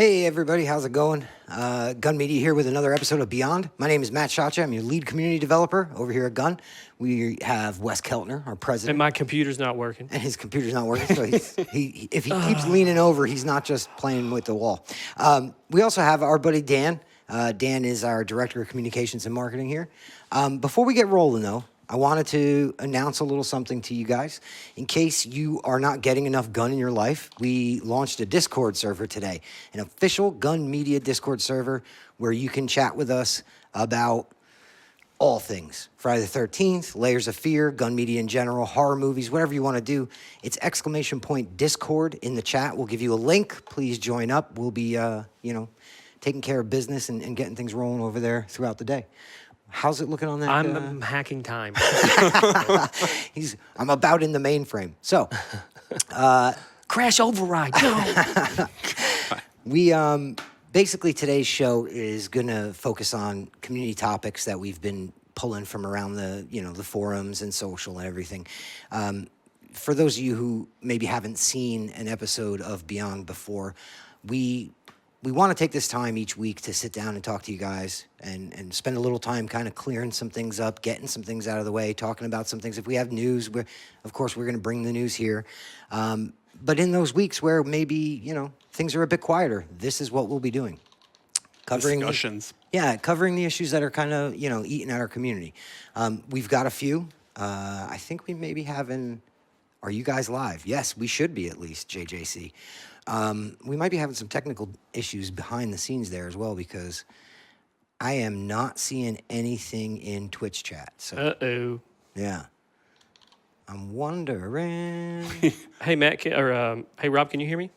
Hey everybody, how's it going? Gun Media here with another episode of Beyond. My name is Matt Chacha. I'm your lead community developer over here at Gun. We have Wes Keltner, our And president, my computer's not working. and his computer's not working. So if he keeps leaning over, he's not just playing with the wall. We also have our buddy Dan. Dan is our director of communications and marketing here. Before we get rolling, though, I wanted to announce a little something to you guys. In case you are not getting enough Gun in your life, we launched a Discord server today, an official Gun Media Discord server where you can chat with us about all things. Friday the 13th, Layers of Fear, Gun Media in general, horror movies, whatever you want to do. It's !Discord in the chat. We'll give you a link. Please join up. We'll be, taking care of business and getting things rolling over there throughout the day. How's it looking on that? I'm hacking time. I'm about in the mainframe. So, Crash override. No. we basically today's show is going to focus on community topics that we've been pulling from around the forums and social and everything. For those of you who maybe haven't seen an episode of Beyond before, we want to take this time each week to sit down and talk to you guys and spend a little time kind of clearing some things up, getting some things out of the way, talking about some things. If we have news, of course, we're going to bring the news here. But in those weeks where maybe, things are a bit quieter, this is what we'll be doing. Covering Discussions. covering the issues that are kind of, eating at our community. We've got a few. I think we may be having... Are you guys live? Yes, we should be at least, JJC. We might be having some technical issues behind the scenes there as well because I am not seeing anything in Twitch chat. So, Uh-oh. yeah. I'm wondering. Hey, Matt, hey, Rob, can you hear me?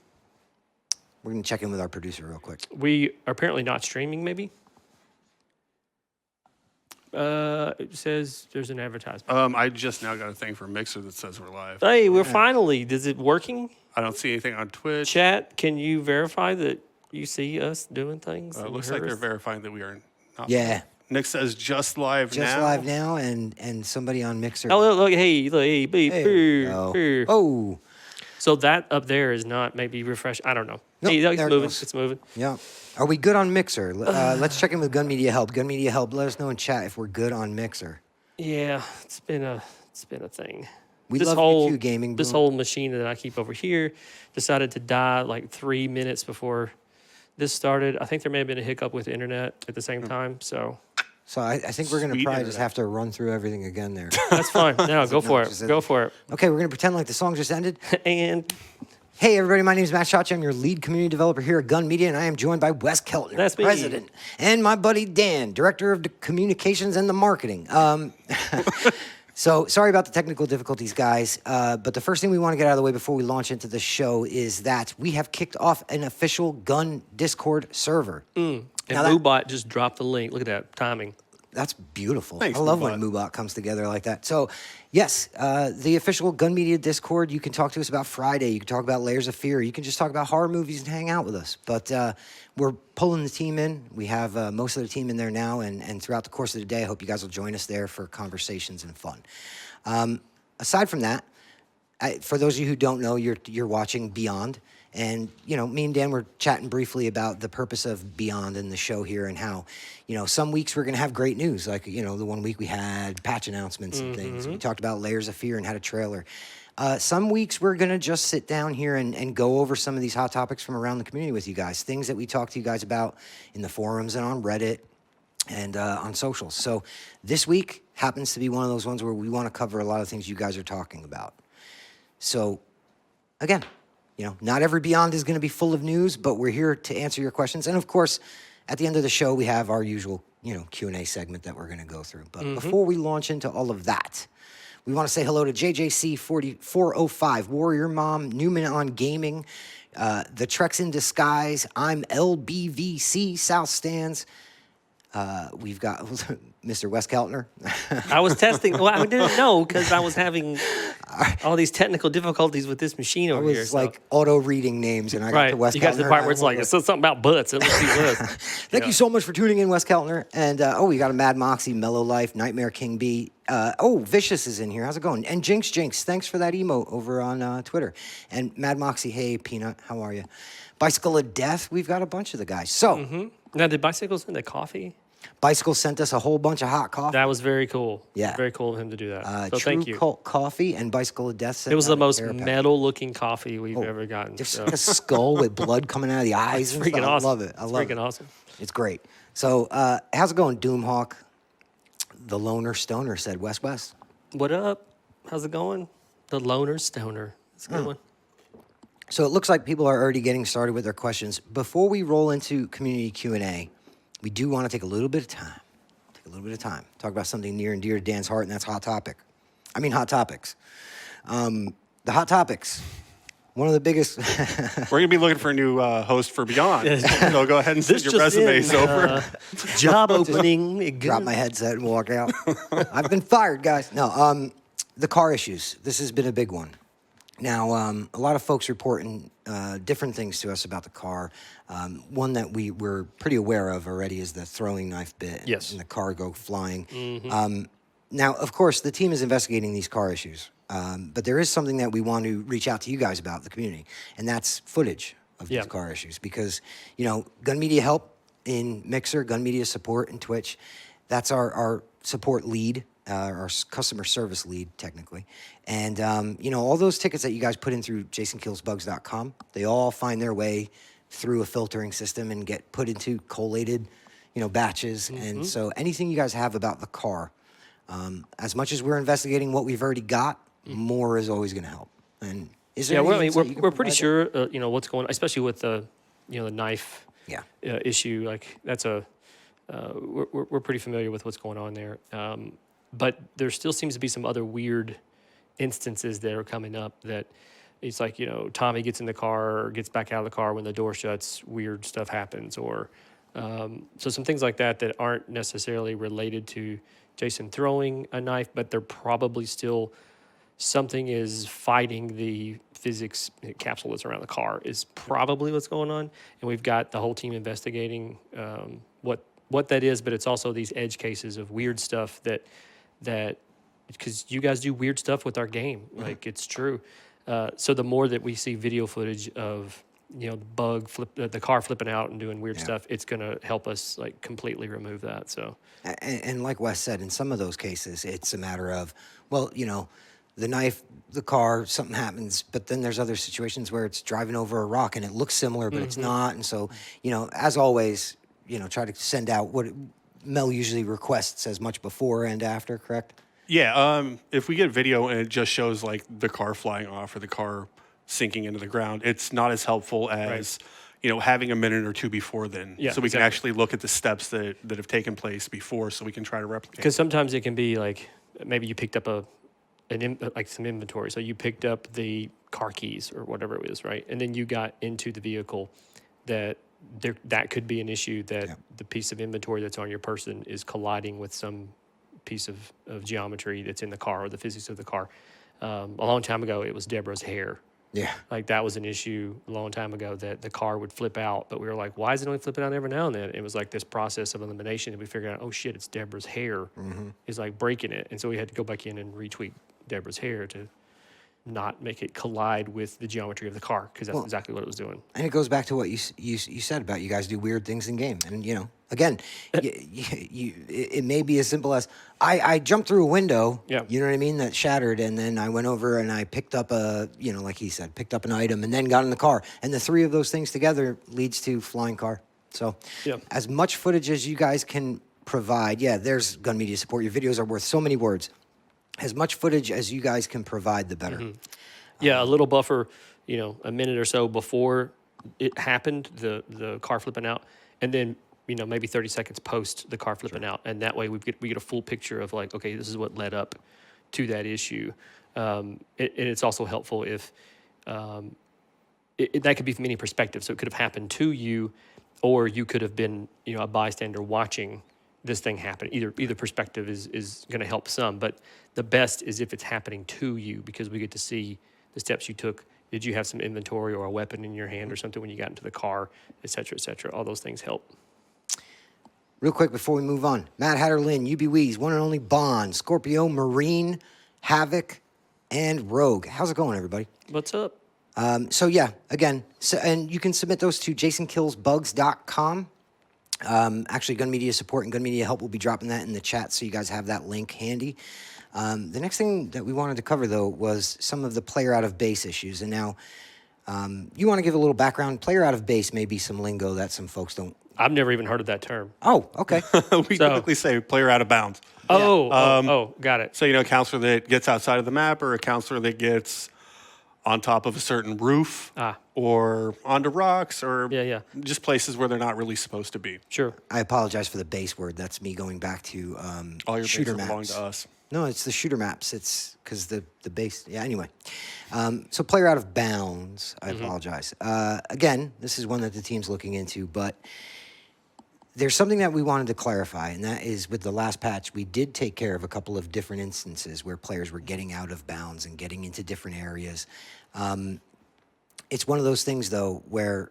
We're going to check in with our producer real quick. We are apparently not streaming, maybe? It says there's an advertisement. I just now got a thing for Mixer that says we're live. Hey, we're finally. Is it working? I don't see anything on Twitch. Chat, can you verify that you see us doing things? It and looks hear like they're us? verifying that we are not. Yeah. Nick says just live now. Just live now and somebody on Mixer. Oh, look, hey, beep, There we go. here. Oh, So that up there is not maybe refresh. I don't know. Nope, Hey, it's there it moving. goes. It's moving. yeah. Are we good on Mixer? Let's check in with Gun Media Help. Gun Media Help, let us know in chat if we're good on Mixer. Yeah, it's been a thing. We this love whole you too, gaming. this Boom. whole machine that I keep over here decided to die like 3 minutes before this started. I think there may have been a hiccup with the internet at the same time, so So I think we're going to Sweet probably just internet. have to run through everything again there. that's fine. No, go for just it. Go for it. Okay, we're going to pretend like the song just ended. And Hey, everybody, my name is Matt Chacha. I'm your lead community developer here at Gun Media, and I am joined by Wes Keltner, That's me. president, and my buddy Dan, director of the communications and the marketing. So sorry about the technical difficulties, guys. But the first thing we want to get out of the way before we launch into the show is that we have kicked off an official Gun Discord server. and Now that- Moobot just dropped the link. Look at that timing. That's beautiful. Thanks, I love when Moobot. Moobot comes together like that. So, yes, the official Gun Media Discord, you can talk to us about Friday. You can talk about Layers of Fear. You can just talk about horror movies and hang out with us. But we're pulling the team in. We have most of the team in there now. And throughout the course of the day, I hope you guys will join us there for conversations and fun. Aside from that, for those of you who don't know, you're watching Beyond. And, me and Dan were chatting briefly about the purpose of Beyond and the show here and how, some weeks we're going to have great news. Like, the one week we had patch announcements and things. We talked about Layers of Fear and had a trailer. Some weeks we're going to just sit down here and go over some of these hot topics from around the community with you guys. Things that we talk to you guys about in the forums and on Reddit and on socials. So this week happens to be one of those ones where we want to cover a lot of things you guys are talking about. So, again, not every Beyond is going to be full of news, but we're here to answer your questions. And, of course, at the end of the show, we have our usual, Q&A segment that we're going to go through. But before we launch into all of that, we want to say hello to JJC4405, Warrior Mom, Newman on Gaming, The Treks in Disguise, I'm LBVC, South Stands, We've got Mr. Wes Keltner. I was testing. Well, I didn't know because I was having all these technical difficulties with this machine I over here. was so- like auto-reading names, and I got right. to Wes You Keltner. got to the part and where it's I like, it went, says something about butts. It must be Wes. Thank you so much for tuning in, Wes Keltner. And we got a Mad Moxie, Mellow Life, Nightmare King B. Vicious is in here. How's it going? And Jinx, thanks for that emote over on Twitter. And Mad Moxie, hey, Peanut, how are you? Bicycle of Death, we've got a bunch of the guys. So, Now, did Bicycles send the coffee? Bicycle sent us a whole bunch of hot coffee. That was very cool. Yeah. Very cool of him to do that. So True thank you. Cult Coffee and Bicycle of Death. sent It was out the a most care pack. metal-looking coffee we've ever gotten. There's so. like a skull with blood coming out of the eyes. And Freaking stuff. awesome. I love it. I love Freaking it. awesome. It's great. So, how's it going, Doomhawk? The Loner Stoner said, West. What up? How's it going? The Loner Stoner. It's a good one. So it looks like people are already getting started with their questions. Before we roll into community Q&A, we do want to take a little bit of time. Talk about something near and dear to Dan's heart, and that's Hot Topics. The Hot Topics. One of the biggest. We're gonna be looking for a new host for Beyond. So go ahead and send This your just resumes in, over. Job opening. Drop my headset and walk out. I've been fired, guys. No, the car issues. This has been a big one. Now, a lot of folks reporting different things to us about the car. One that we were pretty aware of already is the throwing knife bit Yes. and the car go flying. Now, of course, the team is investigating these car issues, but there is something that we want to reach out to you guys about, the community, and that's footage of these Yeah. car issues. Because, Gun Media help in Mixer, Gun Media support in Twitch, that's our support lead. Our customer service lead, technically. And, all those tickets that you guys put in through jasonkillsbugs.com, they all find their way through a filtering system and get put into collated, batches. And so anything you guys have about the car, as much as we're investigating what we've already got, more is always going to help. And is there Yeah, any insight you can we're pretty provide there? sure, what's going on, especially with the knife Yeah. issue. Like that's we're pretty familiar with what's going on there. But there still seems to be some other weird instances that are coming up that it's like, Tommy gets in the car or gets back out of the car when the door shuts, weird stuff happens. Or so some things like that aren't necessarily related to Jason throwing a knife, but they're probably still something is fighting the physics capsule that's around the car is probably what's going on. And we've got the whole team investigating what that is, but it's also these edge cases of weird stuff that because you guys do weird stuff with our game, like it's true. So the more that we see video footage of the car flipping out and doing weird stuff, it's gonna help us like completely remove that. So And like Wes said, in some of those cases, it's a matter of, the knife, the car, something happens, but then there's other situations where it's driving over a rock and it looks similar, but it's not. And so, as always, try to send out what Mel usually requests as much before and after, correct? Yeah, if we get video and it just shows like the car flying off or the car sinking into the ground, it's not as helpful as having a minute or two before then, Yeah, so we can exactly. actually look at the steps that have taken place before, so we can try to replicate. because sometimes it can be like maybe you picked up some inventory. So you picked up the car keys or whatever it was, right? And then you got into the vehicle that that could be an issue that the piece of inventory that's on your person is colliding with some piece of geometry that's in the car or the physics of the car. A long time ago, it was Deborah's hair. Yeah. Like that was an issue a long time ago that the car would flip out, but we were like, why is it only flipping out every now and then? It was like this process of elimination, and we figured out, oh shit, it's Deborah's hair is like breaking it. And so we had to go back in and retweak Deborah's hair to not make it collide with the geometry of the car, because that's exactly what it was doing. And it goes back to what you said about you guys do weird things in game. And, again, it may be as simple as I jumped through a window, Yeah. you know what I mean, that shattered. And then I went over and I picked up like he said, picked up an item and then got in the car. And the three of those things together leads to flying car. So Yeah. as much footage as you guys can provide, there's Gun Media support. Your videos are worth so many words. As much footage as you guys can provide, the better. Yeah, a little buffer, a minute or so before it happened, the car flipping out, and then maybe 30 seconds post the that flipping out, and that way we get a full picture of like, okay, this is what led up to that issue. And it's also helpful if that could be from any perspective. So it could have happened to you, or you could have been a bystander watching this thing happen. Either perspective is going to help some, but the best is if it's happening to you, because we get to see the steps you took. Did you have some inventory or a weapon in your hand or something when you got into the car, et cetera, et cetera? All those things help. Real quick before we move on, Matt Hatter Lynn, UB Weeze, one and only Bond, Scorpio, Marine, Havoc, and Rogue. How's it going, everybody? What's up? So yeah, again, and you can submit those to jasonkillsbugs.com. Actually, Gun Media Support and Gun Media Help will be dropping that in the chat, so you guys have that link handy. The next thing that we wanted to cover, though, was some of the player out of base issues. And now, you want to give a little background. Player out of base may be some lingo that some folks don't. I've never even heard of that term. Oh, okay. We typically say player out of bounds. Got it. So, a counselor that gets outside of the map, or a counselor that gets on top of a certain roof or onto rocks, or just places where they're not really supposed to be. Sure. I apologize for the base word. That's me going back to All your shooter bases belong maps. to us. No, it's the shooter maps. It's because the base. Yeah, anyway. So player out of bounds. I apologize. Again, this is one that the team's looking into, but there's something that we wanted to clarify, and that is with the last patch, we did take care of a couple of different instances where players were getting out of bounds and getting into different areas. It's one of those things, though, where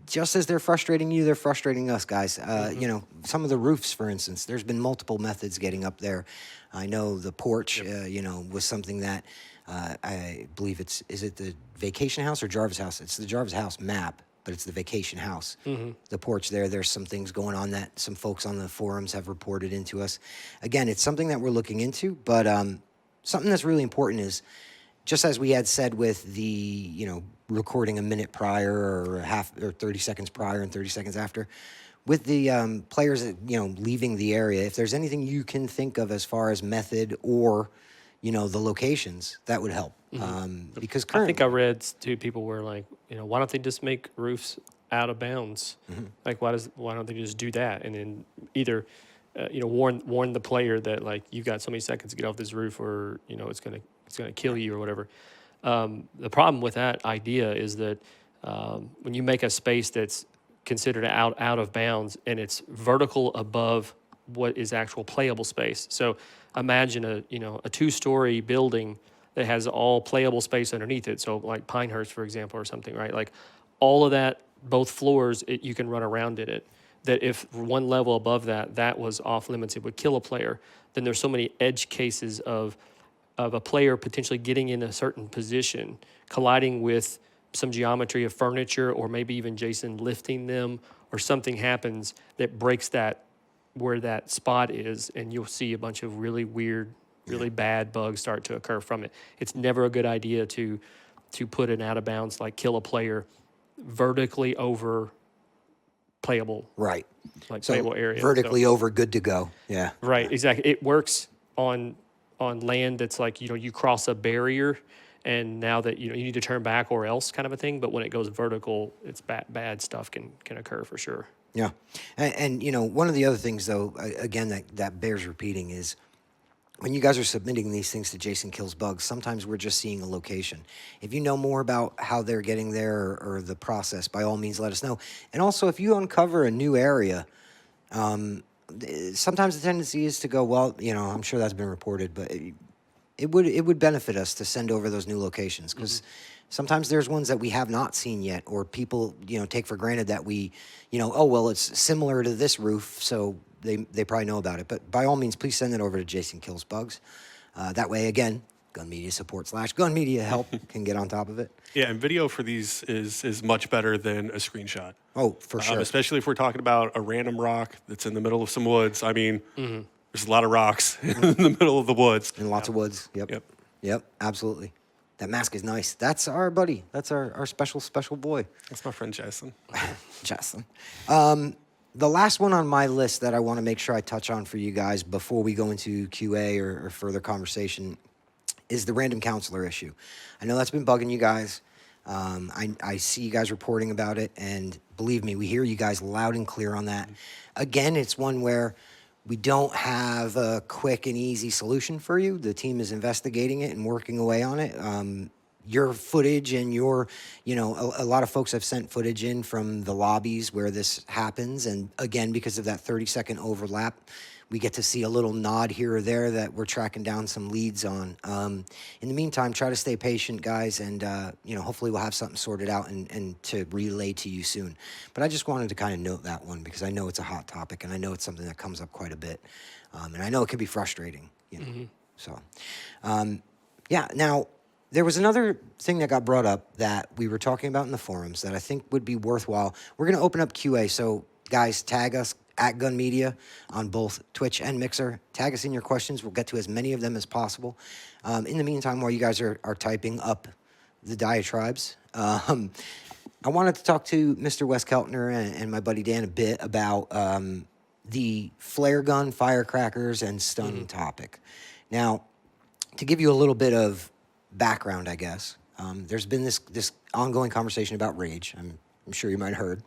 just as they're frustrating you, they're frustrating us, guys. Some of the roofs, for instance, there's been multiple methods getting up there. I know the porch, was something that I believe is it the vacation house or Jarvis house? It's the Jarvis house map, but it's the vacation house. The porch there's some things going on that some folks on the forums have reported into us. Again, it's something that we're looking into, but something that's really important is, just as we had said with the, recording a minute prior or 30 seconds prior and 30 seconds after, with the players, leaving the area, if there's anything you can think of as far as method or, the locations, that would help. Because I currently, think I read too, people were like, why don't they just make roofs out of bounds? Like, why don't they just do that? And then either, warn the player that, like, you've got so many seconds to get off this roof, or, it's going to kill you or whatever. The problem with that idea is that when you make a space that's considered out of bounds and it's vertical above what is actual playable space. So imagine a 2-story building that has all playable space underneath it. So like Pinehurst, for example, or something, right? Like all of that, both floors, you can run around in it. That if one level above that was off limits, it would kill a player. Then there's so many edge cases of a player potentially getting in a certain position, colliding with some geometry of furniture, or maybe even Jason lifting them, or something happens that breaks that where that spot is, and you'll see a bunch of really weird, really bad bugs start to occur from it. It's never a good idea to put an out of bounds, like kill a player vertically over playable, right. like So playable area. vertically over, good to go. Yeah. Right, exactly. It works on land that's like, you cross a barrier, and now that you need to turn back or else kind of a thing. But when it goes vertical, it's bad stuff can occur for sure. Yeah. And one of the other things, though, again, that bears repeating is, when you guys are submitting these things to Jason Kills Bugs, sometimes we're just seeing a location. If you know more about how they're getting there, or the process, by all means, let us know. And also, if you uncover a new area, sometimes the tendency is to go, well, I'm sure that's been reported, but it would benefit us to send over those new locations, because sometimes there's ones that we have not seen yet, or people, take for granted that we, oh, well, it's similar to this roof, so they probably know about it. But by all means, please send it over to Jason Kills Bugs. That way, again, Gun Media Support / Gun Media Help can get on top of it. Yeah, and video for these is much better than a screenshot. Oh, for sure. Especially if we're talking about a random rock that's in the middle of some woods. I mean, there's a lot of rocks in the middle of the woods. And lots of woods. Yep, absolutely. That mask is nice. That's our buddy. That's our special boy. That's my friend Jason. Jason. The last one on my list that I want to make sure I touch on for you guys before we go into QA or further conversation is the random counselor issue. I know that's been bugging you guys. I see you guys reporting about it, and believe me, we hear you guys loud and clear on that. Again, it's one where we don't have a quick and easy solution for you. The team is investigating it and working away on it. your footage and your, a lot of folks have sent footage in from the lobbies where this happens. And again, because of that 30-second overlap, we get to see a little nod here or there that we're tracking down some leads on. In the meantime, try to stay patient, guys, and hopefully we'll have something sorted out and to relay to you soon. But I just wanted to kind of note that one because I know it's a hot topic and I know it's something that comes up quite a bit, and I know it can be frustrating. So, yeah. Now, there was another thing that got brought up that we were talking about in the forums that I think would be worthwhile. We're going to open up QA, so guys, tag us at Gun Media on both Twitch and Mixer. Tag us in your questions. We'll get to as many of them as possible. In the meantime, while you guys are typing up the diatribes, I wanted to talk to Mr. Wes Keltner and my buddy Dan a bit about the flare gun, firecrackers, and stun topic. Now, to give you a little bit of background, I guess, there's been this ongoing conversation about rage. I'm sure you might have heard.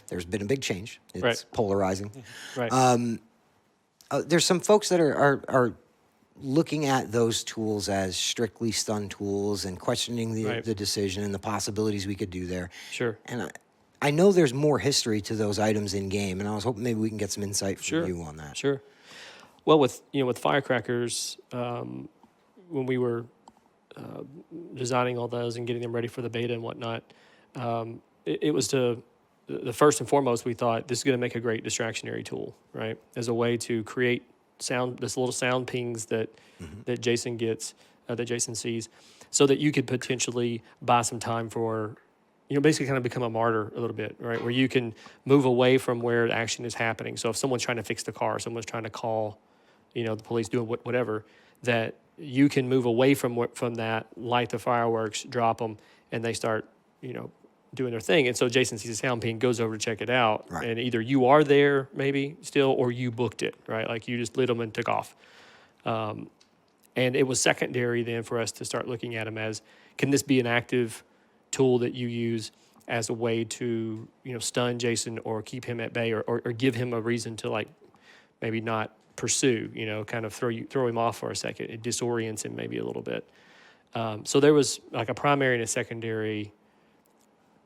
There's been a big change. It's polarizing. Right. There's some folks that are looking at those tools as strictly stun tools and questioning the decision and the possibilities we could do there. Sure. And I know there's more history to those items in game, and I was hoping maybe we can get some insight from you on that. Sure. Well, with firecrackers, when we were designing all those and getting them ready for the beta and whatnot, it was the first and foremost, we thought this is going to make a great distractionary tool, right? As a way to create this little sound pings that Jason gets, that Jason sees, so that you could potentially buy some time for, basically kind of become a martyr a little bit, right? Where you can move away from where action is happening. So if someone's trying to fix the car, someone's trying to call, the police, doing whatever, that you can move away from that, light the fireworks, drop them, and they start, doing their thing. And so Jason sees a sound ping, goes over to check it out, and either you are there maybe still, or you booked it, right? Like you just lit them and took off. And it was secondary then for us to start looking at them as, can this be an active tool that you use as a way to, stun Jason or keep him at bay or give him a reason to like maybe not pursue, kind of throw him off for a second. It disorients him maybe a little bit. So there was like a primary and a secondary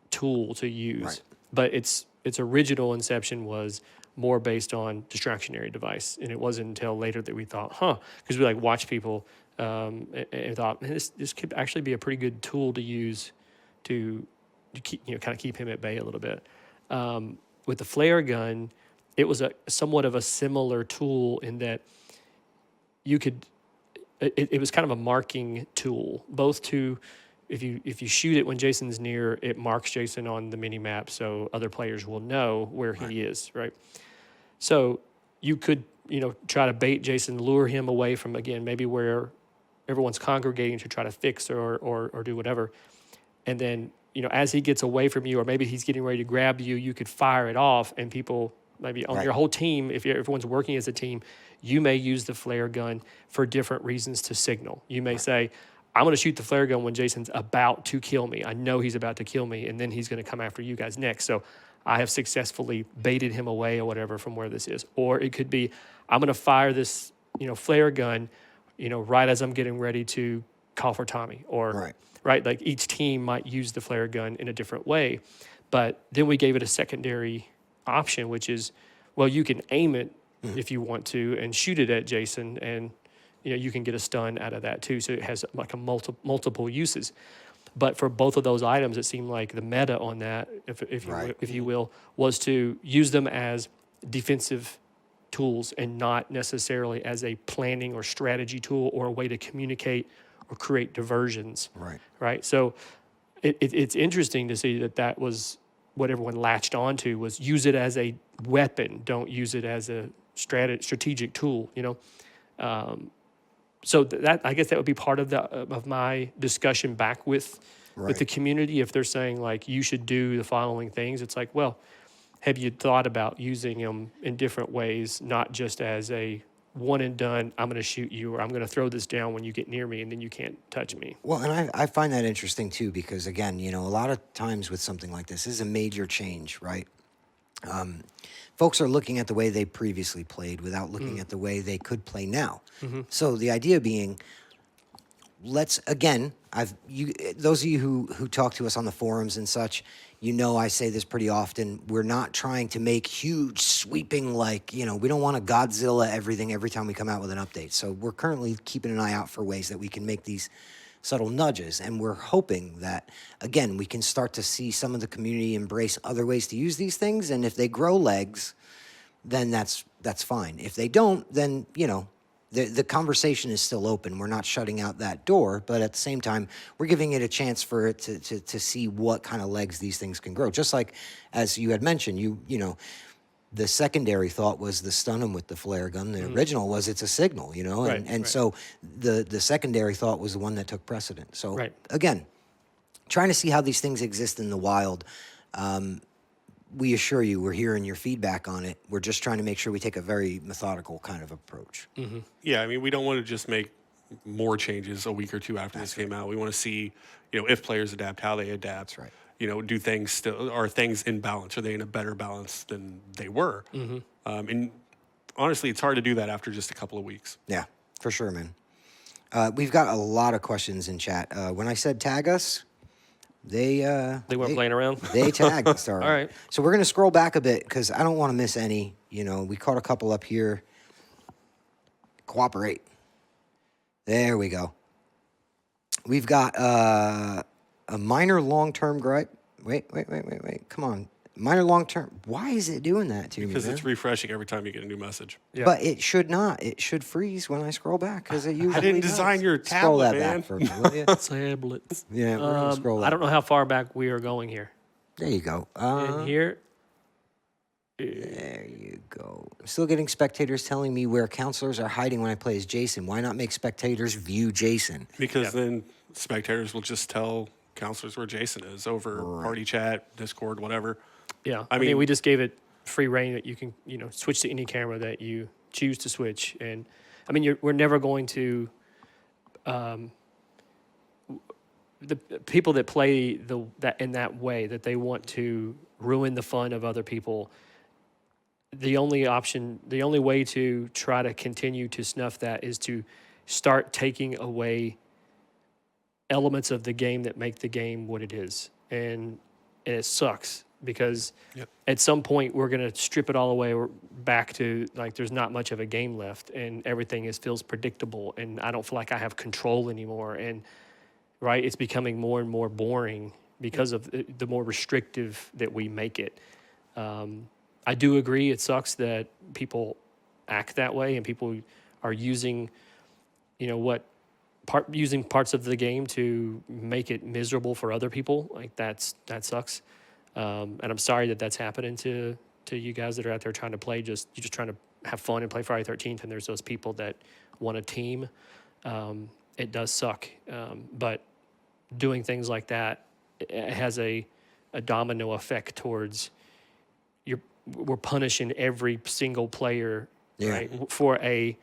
tool to use, but its original inception was more based on distractionary device, and it wasn't until later that we thought, because we like watch people and thought, man, this could actually be a pretty good tool to use to keep kind of keep him at bay a little bit. With the flare gun, it was a somewhat of a similar tool in that you could. It was kind of a marking tool, both to if you shoot it when Jason's near, it marks Jason on the mini map so other players will know where he is, right? So you could, try to bait Jason, lure him away from, again, maybe where everyone's congregating to try to fix or do whatever. And then, as he gets away from you, or maybe he's getting ready to grab you, you could fire it off, and people, maybe on your whole team, if everyone's working as a team, you may use the flare gun for different reasons to signal. You may say, I'm going to shoot the flare gun when Jason's about to kill me. I know he's about to kill me, and then he's going to come after you guys next. So I have successfully baited him away or whatever from where this is. Or it could be, I'm going to fire this, flare gun, right as I'm getting ready to call for Tommy. Or, right, like each team might use the flare gun in a different way. But then we gave it a secondary option, which is, well, you can aim it if you want to and shoot it at Jason, and you can get a stun out of that too. So it has like a multiple uses. But for both of those items, it seemed like the meta on that, if you will, was to use them as defensive tools and not necessarily as a planning or strategy tool or a way to communicate or create diversions. Right. So it's interesting to see that was what everyone latched onto, was use it as a weapon. Don't use it as a strategic tool, So that, I guess that would be part of my discussion back with the community. If they're saying like you should do the following things, it's like, well, have you thought about using them in different ways, not just as a one and done, I'm going to shoot you, or I'm going to throw this down when you get near me and then you can't touch me. Well, and I find that interesting too, because again, a lot of times with something like this is a major change, right? Folks are looking at the way they previously played without looking at the way they could play now. So the idea being, let's again. Those of you who talk to us on the forums and such, I say this pretty often. We're not trying to make huge sweeping we don't want to Godzilla everything every time we come out with an update. So we're currently keeping an eye out for ways that we can make these subtle nudges, and we're hoping that again we can start to see some of the community embrace other ways to use these things, and if they grow legs, then that's fine. If they don't, then the conversation is still open. We're not shutting out that door, but at the same time, we're giving it a chance for it to see what kind of legs these things can grow. Just like, as you had mentioned, the secondary thought was the stun 'em with the flare gun. The original was it's a signal, and so the secondary thought was the one that took precedent. So again, trying to see how these things exist in the wild. We assure you, we're hearing your feedback on it. We're just trying to make sure we take a very methodical kind of approach. Mm-hmm. Yeah, I mean, we don't want to just make more changes a week or two after this came out. We want to see, if players adapt, how they adapt. That's right. Do things are things in balance? Are they in a better balance than they were? Mm-hmm. And honestly, it's hard to do that after just a couple of weeks. Yeah, for sure, man. We've got a lot of questions in chat. When I said tag us, they weren't playing around. They tagged us. All right. So we're going to scroll back a bit because I don't want to miss any. We caught a couple up here. Cooperate. There we go. We've got a minor long-term gripe. Wait. Come on. Minor long-term. Why is it doing that to me? Because it's refreshing every time you get a new message. Yeah. But it should not. It should freeze when I scroll back because it usually I didn't does. design your Scroll tablet, that man. back for me, will you? Tablets. Yeah, we're gonna scroll that. I don't know how far back we are going here. There you go. And here. There you go. I'm still getting spectators telling me where counselors are hiding when I play as Jason. Why not make spectators view Jason? Because then spectators will just tell counselors where Jason is over party chat, Discord, whatever. Yeah, I mean, we just gave it free reign that you can, switch to any camera that you choose to switch. And I mean, we're never going to, the people that play that in that way, that they want to ruin the fun of other people. The only way to try to continue to snuff that is to start taking away elements of the game that make the game what it is. And it sucks. Because at some point we're going to strip it all away. We're back to there's not much of a game left, and everything feels predictable, and I don't feel like I have control anymore. And it's becoming more and more boring because of the more restrictive that we make it. I do agree it sucks that people act that way, and people are using, using parts of the game to make it miserable for other people. That sucks. And I'm sorry that that's happening to you guys that are out there trying to play. You're just trying to have fun and play Friday 13th, and there's those people that want a team. It does suck, but doing things like that, it has a domino effect towards we're punishing every single player, right, for a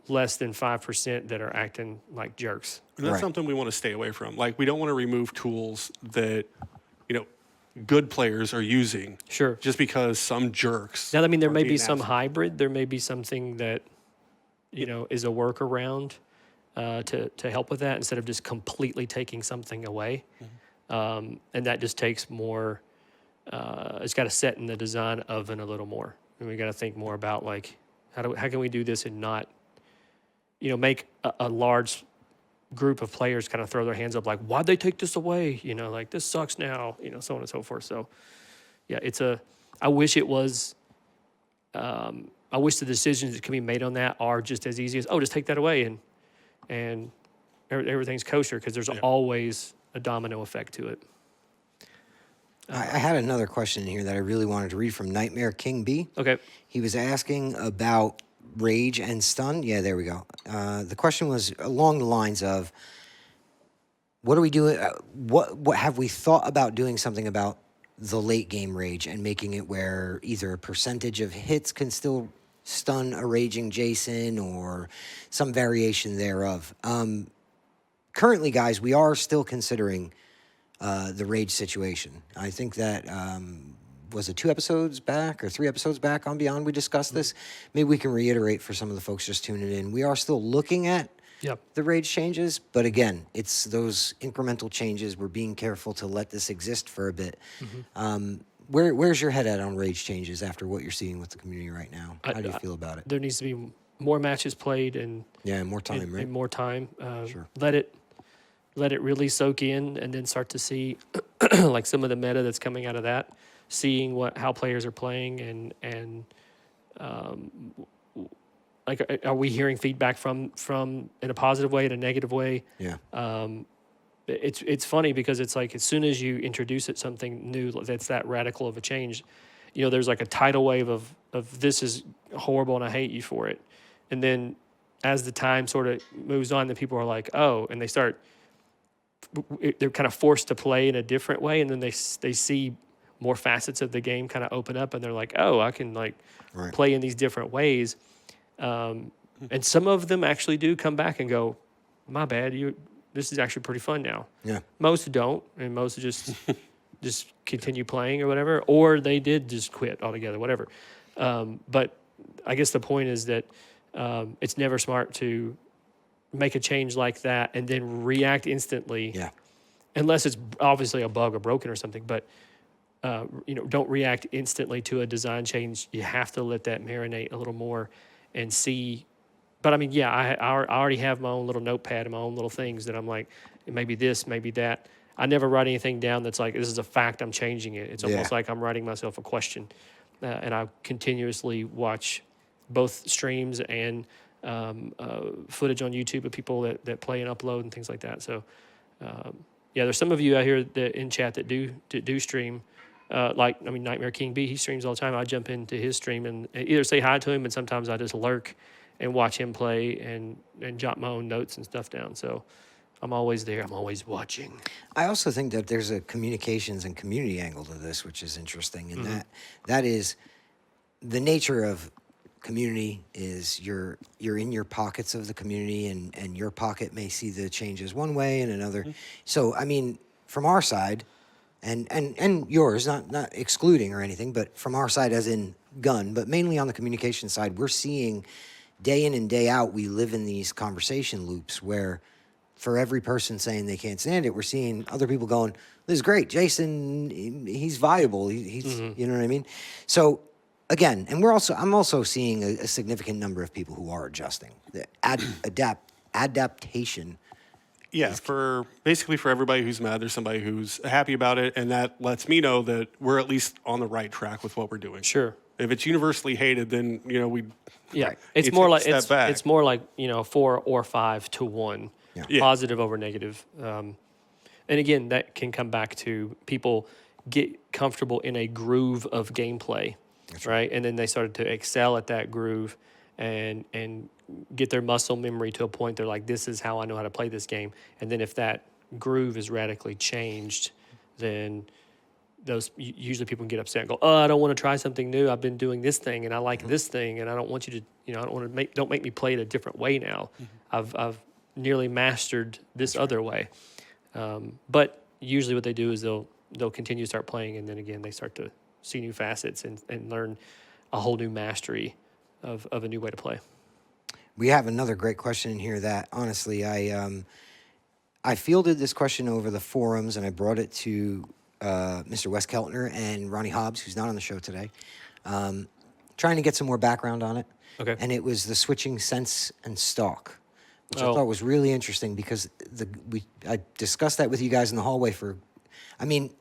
less than 5% that are acting like jerks. And that's something we want to stay away from. We don't want to remove tools that good players are using. Sure. Just because some jerks. Now, I mean, there may be some hybrid. There may be something that, is a workaround to help with that instead of just completely taking something away. Mm-hmm. And that just takes more. It's got to set in the design oven a little more, and we got to think more about how can we do this and not, make a large group of players kind of throw their hands up why'd they take this away, this sucks now, so on and so forth. So yeah, I wish it was I wish the decisions that can be made on that are just as easy as just take that away and everything's kosher, because there's always a domino effect to it. I had another question in here that I really wanted to read from Nightmare King B. Okay. He was asking about rage and stun. Yeah, there we go. The question was along the lines of, what are we doing? What have we thought about doing something about the late game rage and making it where either a percentage of hits can still stun a raging Jason or some variation thereof? Currently, guys, we are still considering the rage situation. I think that was it 2 episodes back or 3 episodes back on Beyond we discussed this. Maybe we can reiterate for some of the folks just tuning in. We are still looking at the rage changes. But again, it's those incremental changes. We're being careful to let this exist for a bit. Where's your head at on rage changes after what you're seeing with the community right now? How do you feel about it? There needs to be more matches played and more time, right? And more time. Sure. Let it really soak in, and then start to see like some of the meta that's coming out of that. Seeing how players are playing, and like, are we hearing feedback from in a positive way, in a negative way? Yeah. It's funny because it's like as soon as you introduce something new that's that radical of a change, there's like a tidal wave of this is horrible and I hate you for it, and then as the time sort of moves on, then people are like, oh, and they're kind of forced to play in a different way, and then they see more facets of the game kind of open up, and they're like, oh, I can play in these different ways. And some of them actually do come back and go, my bad, this is actually pretty fun now. Yeah. Most don't, and most just continue playing or whatever, or they did just quit altogether, whatever. But I guess the point is that it's never smart to make a change like that and then react instantly. Yeah. Unless it's obviously a bug or broken or something, but don't react instantly to a design change. You have to let that marinate a little more and see. But I mean, yeah, I already have my own little notepad and my own little things that I'm like, maybe this, maybe that. I never write anything down that's like, this is a fact, I'm changing it. It's almost like I'm writing myself a question. And I continuously watch both streams and footage on YouTube of people that play and upload and things like that. So, there's some of you out here in chat that do stream. Nightmare King B, he streams all the time. I jump into his stream and either say hi to him, and sometimes I just lurk and watch him play and jot my own notes and stuff down. So I'm always there. I'm always watching. I also think that there's a communications and community angle to this, which is interesting. And that is the nature of community is you're in your pockets of the community, and your pocket may see the changes one way and another. So, I mean, from our side, and yours, not excluding or anything, but from our side as in Gun, but mainly on the communication side, we're seeing day in and day out, we live in these conversation loops where for every person saying they can't stand it, we're seeing other people going, this is great. Jason, he's viable. He's you know what I mean? So again, and I'm also seeing a significant number of people who are adjusting. The adaptation. Yeah, for everybody who's mad, there's somebody who's happy about it, and that lets me know that we're at least on the right track with what we're doing. Sure. If it's universally hated, then it's more like it's more like 4 or 5 to 1, positive over negative. And again, that can come back to people get comfortable in a groove of gameplay, right? And then they started to excel at that groove and get their muscle memory to a point they're like, this is how I know how to play this game. And then if that groove is radically changed, then those usually people can get upset and go, oh, I don't want to try something new. I've been doing this thing and I like this thing, and I don't want you to, I don't want to don't make me play it a different way now. I've nearly mastered this other way. But usually what they do is they'll continue to start playing, and then again they start to see new facets and learn a whole new mastery of a new way to play. We have another great question in here that honestly I fielded this question over the forums, and I brought it to Mr. Wes Keltner and Ronnie Hobbs, who's not on the show today, trying to get some more background on it. Okay. And it was the switching sense and stalk, which I thought was really interesting because I discussed that with you guys in the hallway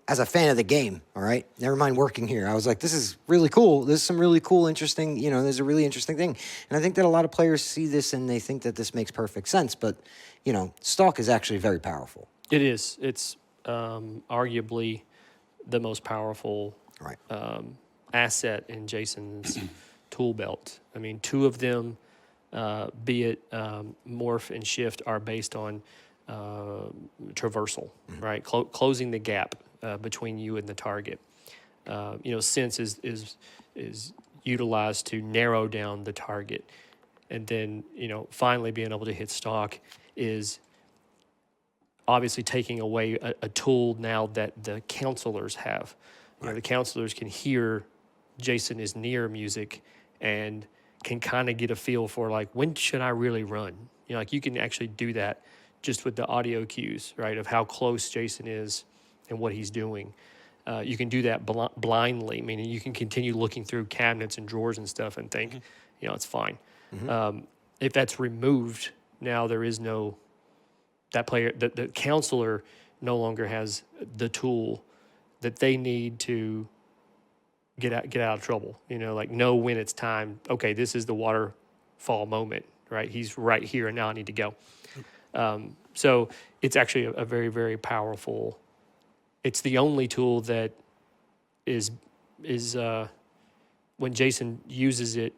as a fan of the game, all right? Never mind working here. I was like, this is really cool. There's some really cool, interesting, there's a really interesting thing. And I think that a lot of players see this and they think that this makes perfect sense, but, stalk is actually very powerful. It is. It's arguably the most powerful asset in Jason's tool belt. I mean, 2 of them, be it morph and shift, are based on traversal, right? Closing the gap between you and the target. Sense is utilized to narrow down the target, and then finally being able to hit stalk is obviously taking away a tool now that the counselors have. The counselors can hear Jason is near music and can kind of get a feel for like, when should I really run? You know, like you can actually do that just with the audio cues, right, of how close Jason is and what he's doing. You can do that blindly, meaning you can continue looking through cabinets and drawers and stuff and think, you know, it's fine. If that's removed, now there is no, that player, the counselor no longer has the tool that they need to get out of trouble. You know, like know when it's time. Okay, this is the waterfall moment, right? He's right here, and now I need to go. So it's actually a very, very powerful. It's the only tool that is when Jason uses it,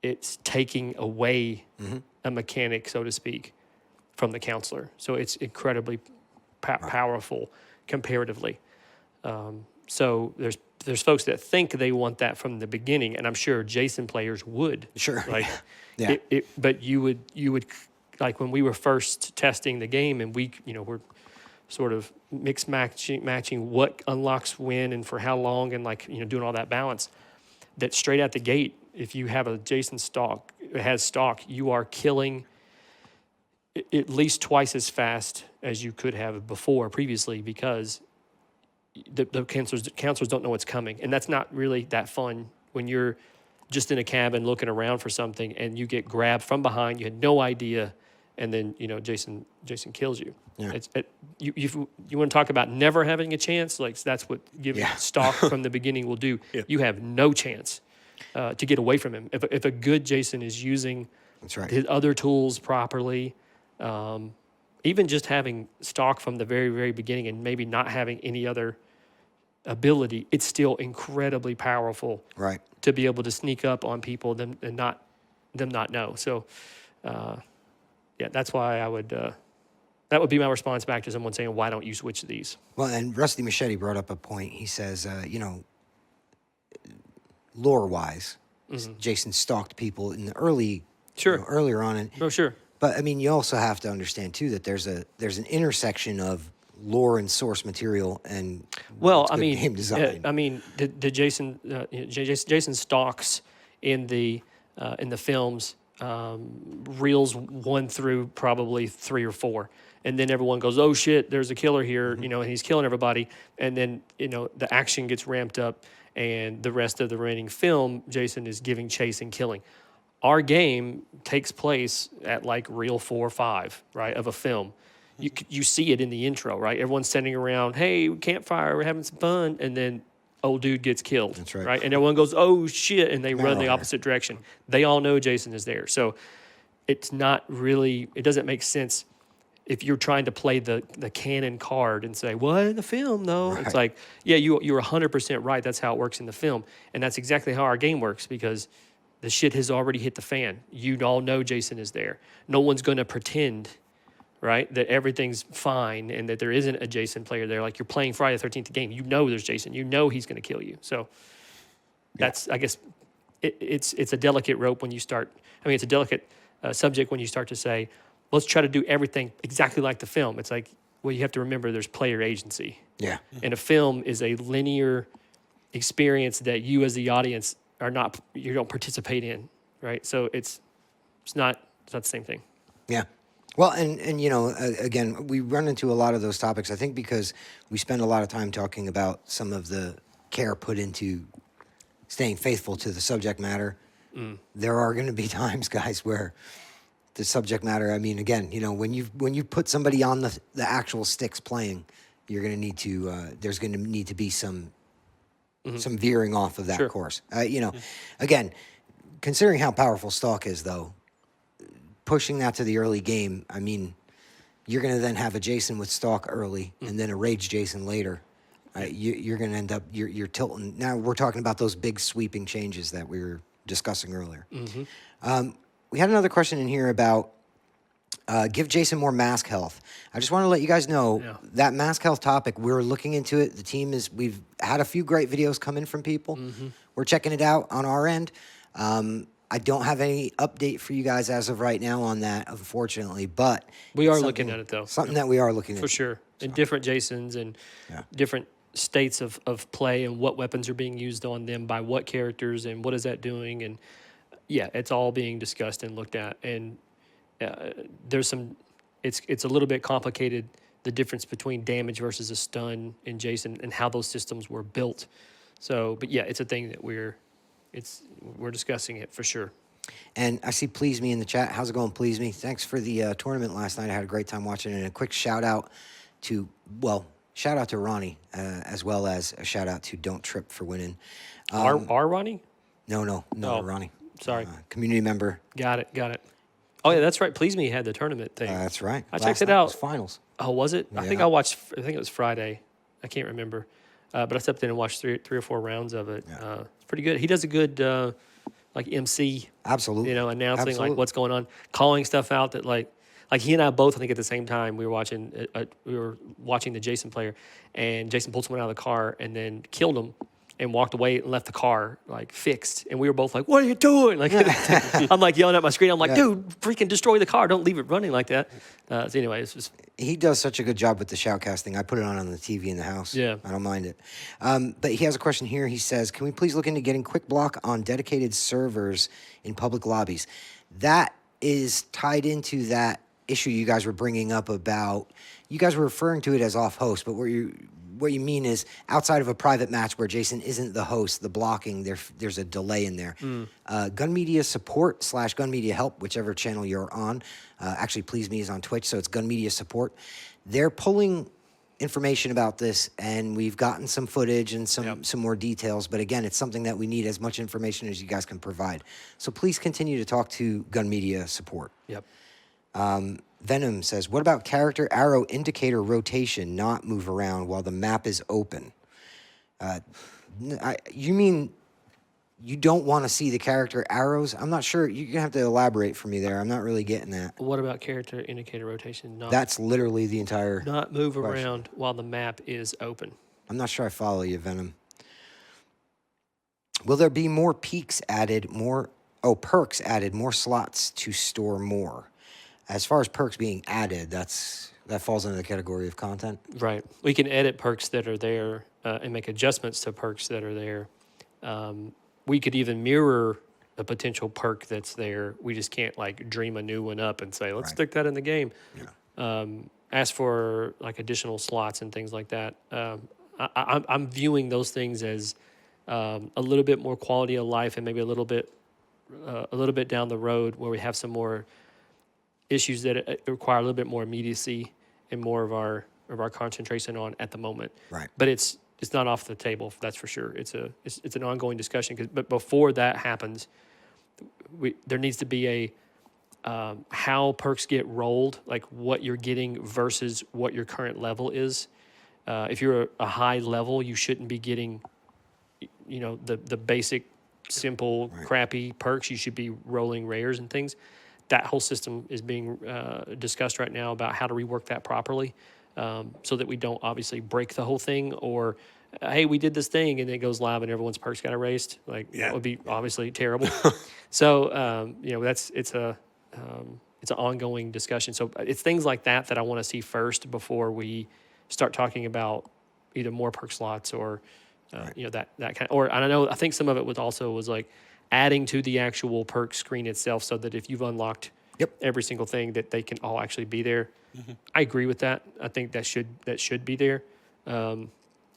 it's taking away a mechanic, so to speak, from the counselor. So it's incredibly powerful comparatively. So there's folks that think they want that from the beginning, and I'm sure Jason players would. Sure. Like, yeah. But you would like when we were first testing the game, and we're sort of matching what unlocks when and for how long, and doing all that balance. That straight out the gate, if you have a Jason stock, it has stock, you are killing at least twice as fast as you could have previously, because the counselors don't know what's coming. And that's not really that fun when you're just in a cabin looking around for something and you get grabbed from behind, you had no idea, and then, Jason kills you. Yeah. You want to talk about never having a chance? Like, that's what giving stock from the beginning will do. Yeah. You have no chance to get away from him. If a good Jason is using his other tools properly, even just having stock from the very, very beginning and maybe not having any other ability, it's still incredibly powerful, right, to be able to sneak up on people and not know. So, that's why I would. That would be my response back to someone saying, "Why don't you switch these?" Well, and Rusty Machete brought up a point. He says, lore-wise, Jason stalked people in the earlier on. And, oh, sure. But I mean, you also have to understand too that there's an intersection of lore and source material and game design. The Jason Jason stalks in the films, reels 1 through probably 3 or 4, and then everyone goes, "Oh shit, there's a killer here," and he's killing everybody, and then the action gets ramped up, and the rest of the remaining film, Jason is giving chase and killing. Our game takes place at like reel 4 or 5, right, of a film. You see it in the intro, right? Everyone's sitting around, hey, campfire, we're having some fun, and then old dude gets killed. That's right. And everyone goes, oh shit, and they run the opposite direction. They all know Jason is there. So it's not really, it doesn't make sense if you're trying to play the canon card and say, well, in the film, though. Right. It's like, yeah, you're 100% right. That's how it works in the film. And that's exactly how our game works, because the shit has already hit the fan. You all know Jason is there. No one's going to pretend, right, that everything's fine and that there isn't a Jason player there. Like, you're playing Friday the 13th game. You know there's Jason. You know he's going to kill you. So that's, I guess, it's a delicate rope when you start. I mean, it's a delicate subject when you start to say, let's try to do everything exactly like the film. It's like, well, you have to remember there's player agency. Yeah. And a film is a linear experience that you as the audience you don't participate in, right? So it's not the same thing. Yeah. Well, and again, we run into a lot of those topics, I think, because we spend a lot of time talking about some of the care put into staying faithful to the subject matter. There are going to be times, guys, where the subject matter, I mean, again, when you put somebody on the actual sticks playing, you're going to need to, there's going to need to be some veering off of that course. Again, considering how powerful Stalk is, though, pushing that to the early game, I mean, you're going to then have a Jason with Stalk early and then a Rage Jason later. You're going to end up, you're tilting. Now we're talking about those big sweeping changes that we were discussing earlier. We had another question in here about give Jason more mask health. I just want to let you guys know that mask health topic, we're looking into it. The team we've had a few great videos come in from people. We're checking it out on our end. I don't have any update for you guys as of right now on that, unfortunately, but we are looking at it, though. Something that we are looking at. For sure. And different Jasons and different states of play and what weapons are being used on them by what characters and what is that doing. And Yeah, it's all being discussed and looked at, and there's some. It's a little bit complicated, the difference between damage versus a stun in Jason and how those systems were built. So, but yeah, it's a thing that we're discussing it for sure. And I see Please Me in the chat. How's it going, Please Me? Thanks for the tournament last night. I had a great time watching it. And a quick shout out to Ronnie, as well as a shout out to Don't Trip for winning. Our Ronnie? No, Oh, Ronnie. sorry. Community member. Got it. Oh yeah, that's right. Please Me had the tournament thing. That's right. I checked it out. Was finals. Oh, was it? Yeah. I think it was Friday. I can't remember. But I stepped in and watched three or four rounds of it. Yeah. It's pretty good. He does a good like MC. Absolutely. Announcing Absolutely. like what's going on, calling stuff out that like he and I both, I think at the same time, we were watching the Jason player, and Jason pulled someone out of the car and then killed him and walked away and left the car like fixed. And we were both like, "What are you doing?" Like I'm like yelling at my screen. I'm like, "Dude, freaking destroy the car! Don't leave it running like that." So anyway, it's just he does such a good job with the shoutcasting. I put it on the TV in the house. Yeah. I don't mind it. But he has a question here. He says, can we please look into getting quick block on dedicated servers in public lobbies? That is tied into that issue you guys were bringing up about, you guys were referring to it as off host, but what you mean is outside of a private match where Jason isn't the host, the blocking, there's a delay in there. Gun Media Support / Gun Media Help, whichever channel you're on. Actually, Please Me is on Twitch, so it's Gun Media Support. They're pulling information about this, and we've gotten some footage and some more details. But again, it's something that we need as much information as you guys can provide. So please continue to talk to Gun Media Support. Yep. Venom says, what about character arrow indicator rotation, not move around while the map is open? You mean you don't want to see the character arrows? I'm not sure. You're going to have to elaborate for me there. I'm not really getting that. What about character indicator rotation? That's literally the entire not move question. around while the map is open. I'm not sure I follow you, Venom. Will there be more perks added, more slots to store more? As far as perks being added, that falls under the category of content. Right. We can edit perks that are there and make adjustments to perks that are there. We could even mirror a potential perk that's there. We just can't like dream a new one up and say, let's stick that in the game. Yeah. Ask for like additional slots and things like that. I'm viewing those things as a little bit more quality of life and maybe a little bit down the road where we have some more issues that require a little bit more immediacy and more of our concentration on at the moment. Right. But it's not off the table, that's for sure. It's an ongoing discussion. But before that happens, there needs to be a how perks get rolled, like what you're getting versus what your current level is. If you're a high level, you shouldn't be getting, the basic, simple, crappy perks. You should be rolling rares and things. That whole system is being discussed right now about how to rework that properly, so that we don't obviously break the whole thing, or hey, we did this thing and it goes live and everyone's perks got erased. That would be obviously terrible. So it's an ongoing discussion. So it's things like that I want to see first before we start talking about either more perk slots or that kind of. Or I think some of it was like adding to the actual perk screen itself, so that if you've unlocked every single thing, that they can all actually be there. Mm-hmm. I agree with that. I think that should be there.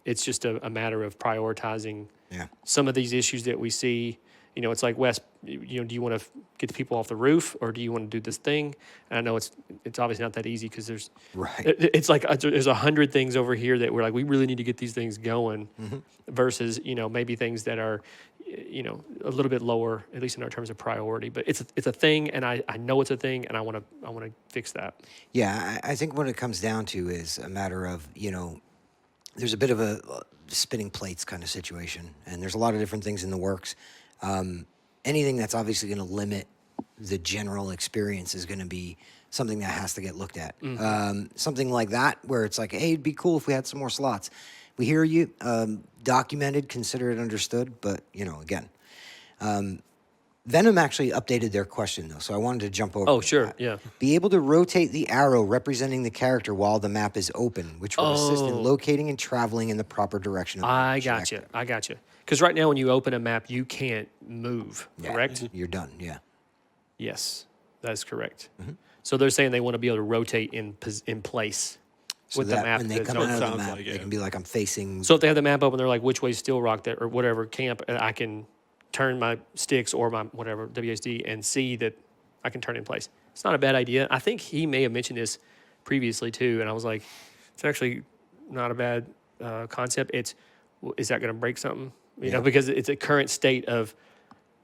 It's just a matter of prioritizing some of these issues that we see. It's like, Wes, do you want to get the people off the roof, or do you want to do this thing? And I know it's obviously not that easy, because it's like there's 100 things over here that we're like, we really need to get these things going, versus maybe things that are a little bit lower, at least in our terms of priority. But it's a thing, and I know it's a thing, and I want to fix that. Yeah, I think what it comes down to is a matter of there's a bit of a spinning plates kind of situation, and there's a lot of different things in the works. Anything that's obviously going to limit the general experience is going to be something that has to get looked at. Something like that, where it's like, hey, it'd be cool if we had some more slots. We hear you, documented, consider it understood, but again, Venom actually updated their question though, so I wanted to jump over. Oh, to sure, that. yeah. Be able to rotate the arrow representing the character while the map is open, which will assist in locating and traveling in the proper direction. Of the I got you. I got you. Because right now, when you open a map, you can't move. Yeah, Correct? You're done. Yeah. Yes, that is correct. So they're saying they want to be able to rotate in place So with the that map. when they that's come open. out of the sounds map, like, they yeah. can be like, I'm facing. So if they have the map open, they're like, which way Steel Rock that or whatever camp, and I can turn my sticks or my whatever WSD and see that I can turn in place. It's not a bad idea. I think he may have mentioned this previously too, and I was like, it's actually not a bad concept. Is that going to break something? You know, because it's a current state of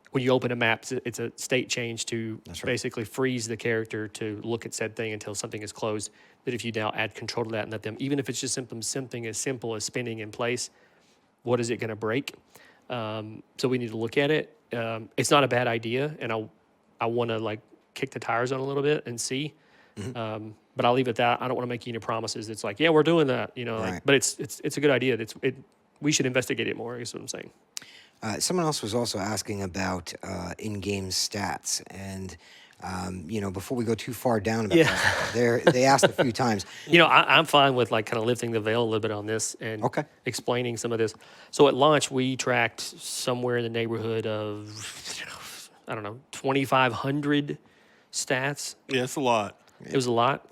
when you open a map, it's a state change to basically freeze the character to look at said thing until something is closed. That if you now add control to that and let them, even if it's just something as simple as spinning in place, what is it going to break? So we need to look at it. It's not a bad idea, and I want to like kick the tires on a little bit and see. But I'll leave it at that. I don't want to make you any promises. It's like, yeah, we're doing that, you know. Like, but it's a good idea. We should investigate it more. Is what I'm saying. Someone else was also asking about in-game stats, and you know, before we go too far down about that, they asked a few times. You know, I'm fine with like kind of lifting the veil a little bit on this and explaining some of this. So at launch, we tracked somewhere in the neighborhood of, I don't know, 2,500 stats. Yeah, it's a lot. It was a lot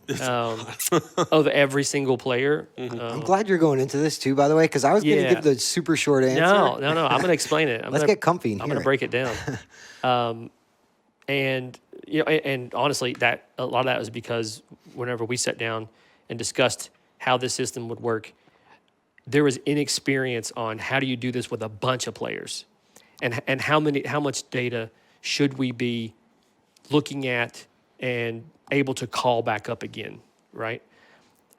of every single player. I'm glad you're going into this too, by the way, because I was going to give the super short answer. No. I'm going to explain it. Let's get comfy. I'm going to break it down. And you know, and honestly, that a lot of that was because whenever we sat down and discussed how this system would work, there was inexperience on how do you do this with a bunch of players, and how much data should we be looking at and able to call back up again, right?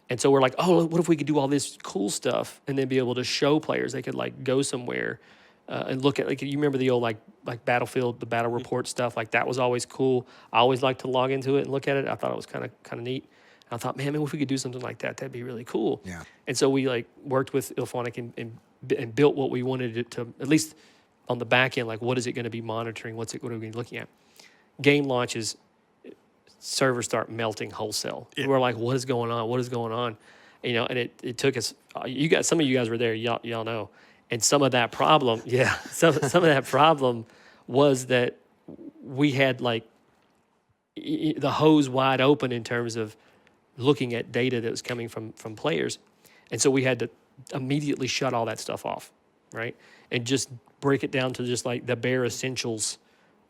And so we're like, oh, what if we could do all this cool stuff and then be able to show players they could like go somewhere and look at, like, you remember the old like Battlefield, the battle report stuff, like that was always cool. I always liked to log into it and look at it. I thought it was kind of neat. And I thought, man, if we could do something like that, that'd be really cool. Yeah. And so we like worked with IllFonic and built what we wanted it to, at least on the back end, like what is it going to be monitoring? What are we going to be looking at? Game launches, servers start melting wholesale. Yeah. We're like, what is going on? What is going on? You know, and it took us, some of you guys were there, y'all know. And some of that problem, some of that problem was that we had like the hose wide open in terms of looking at data that was coming from players. And so we had to immediately shut all that stuff off, right? And just break it down to just like the bare essentials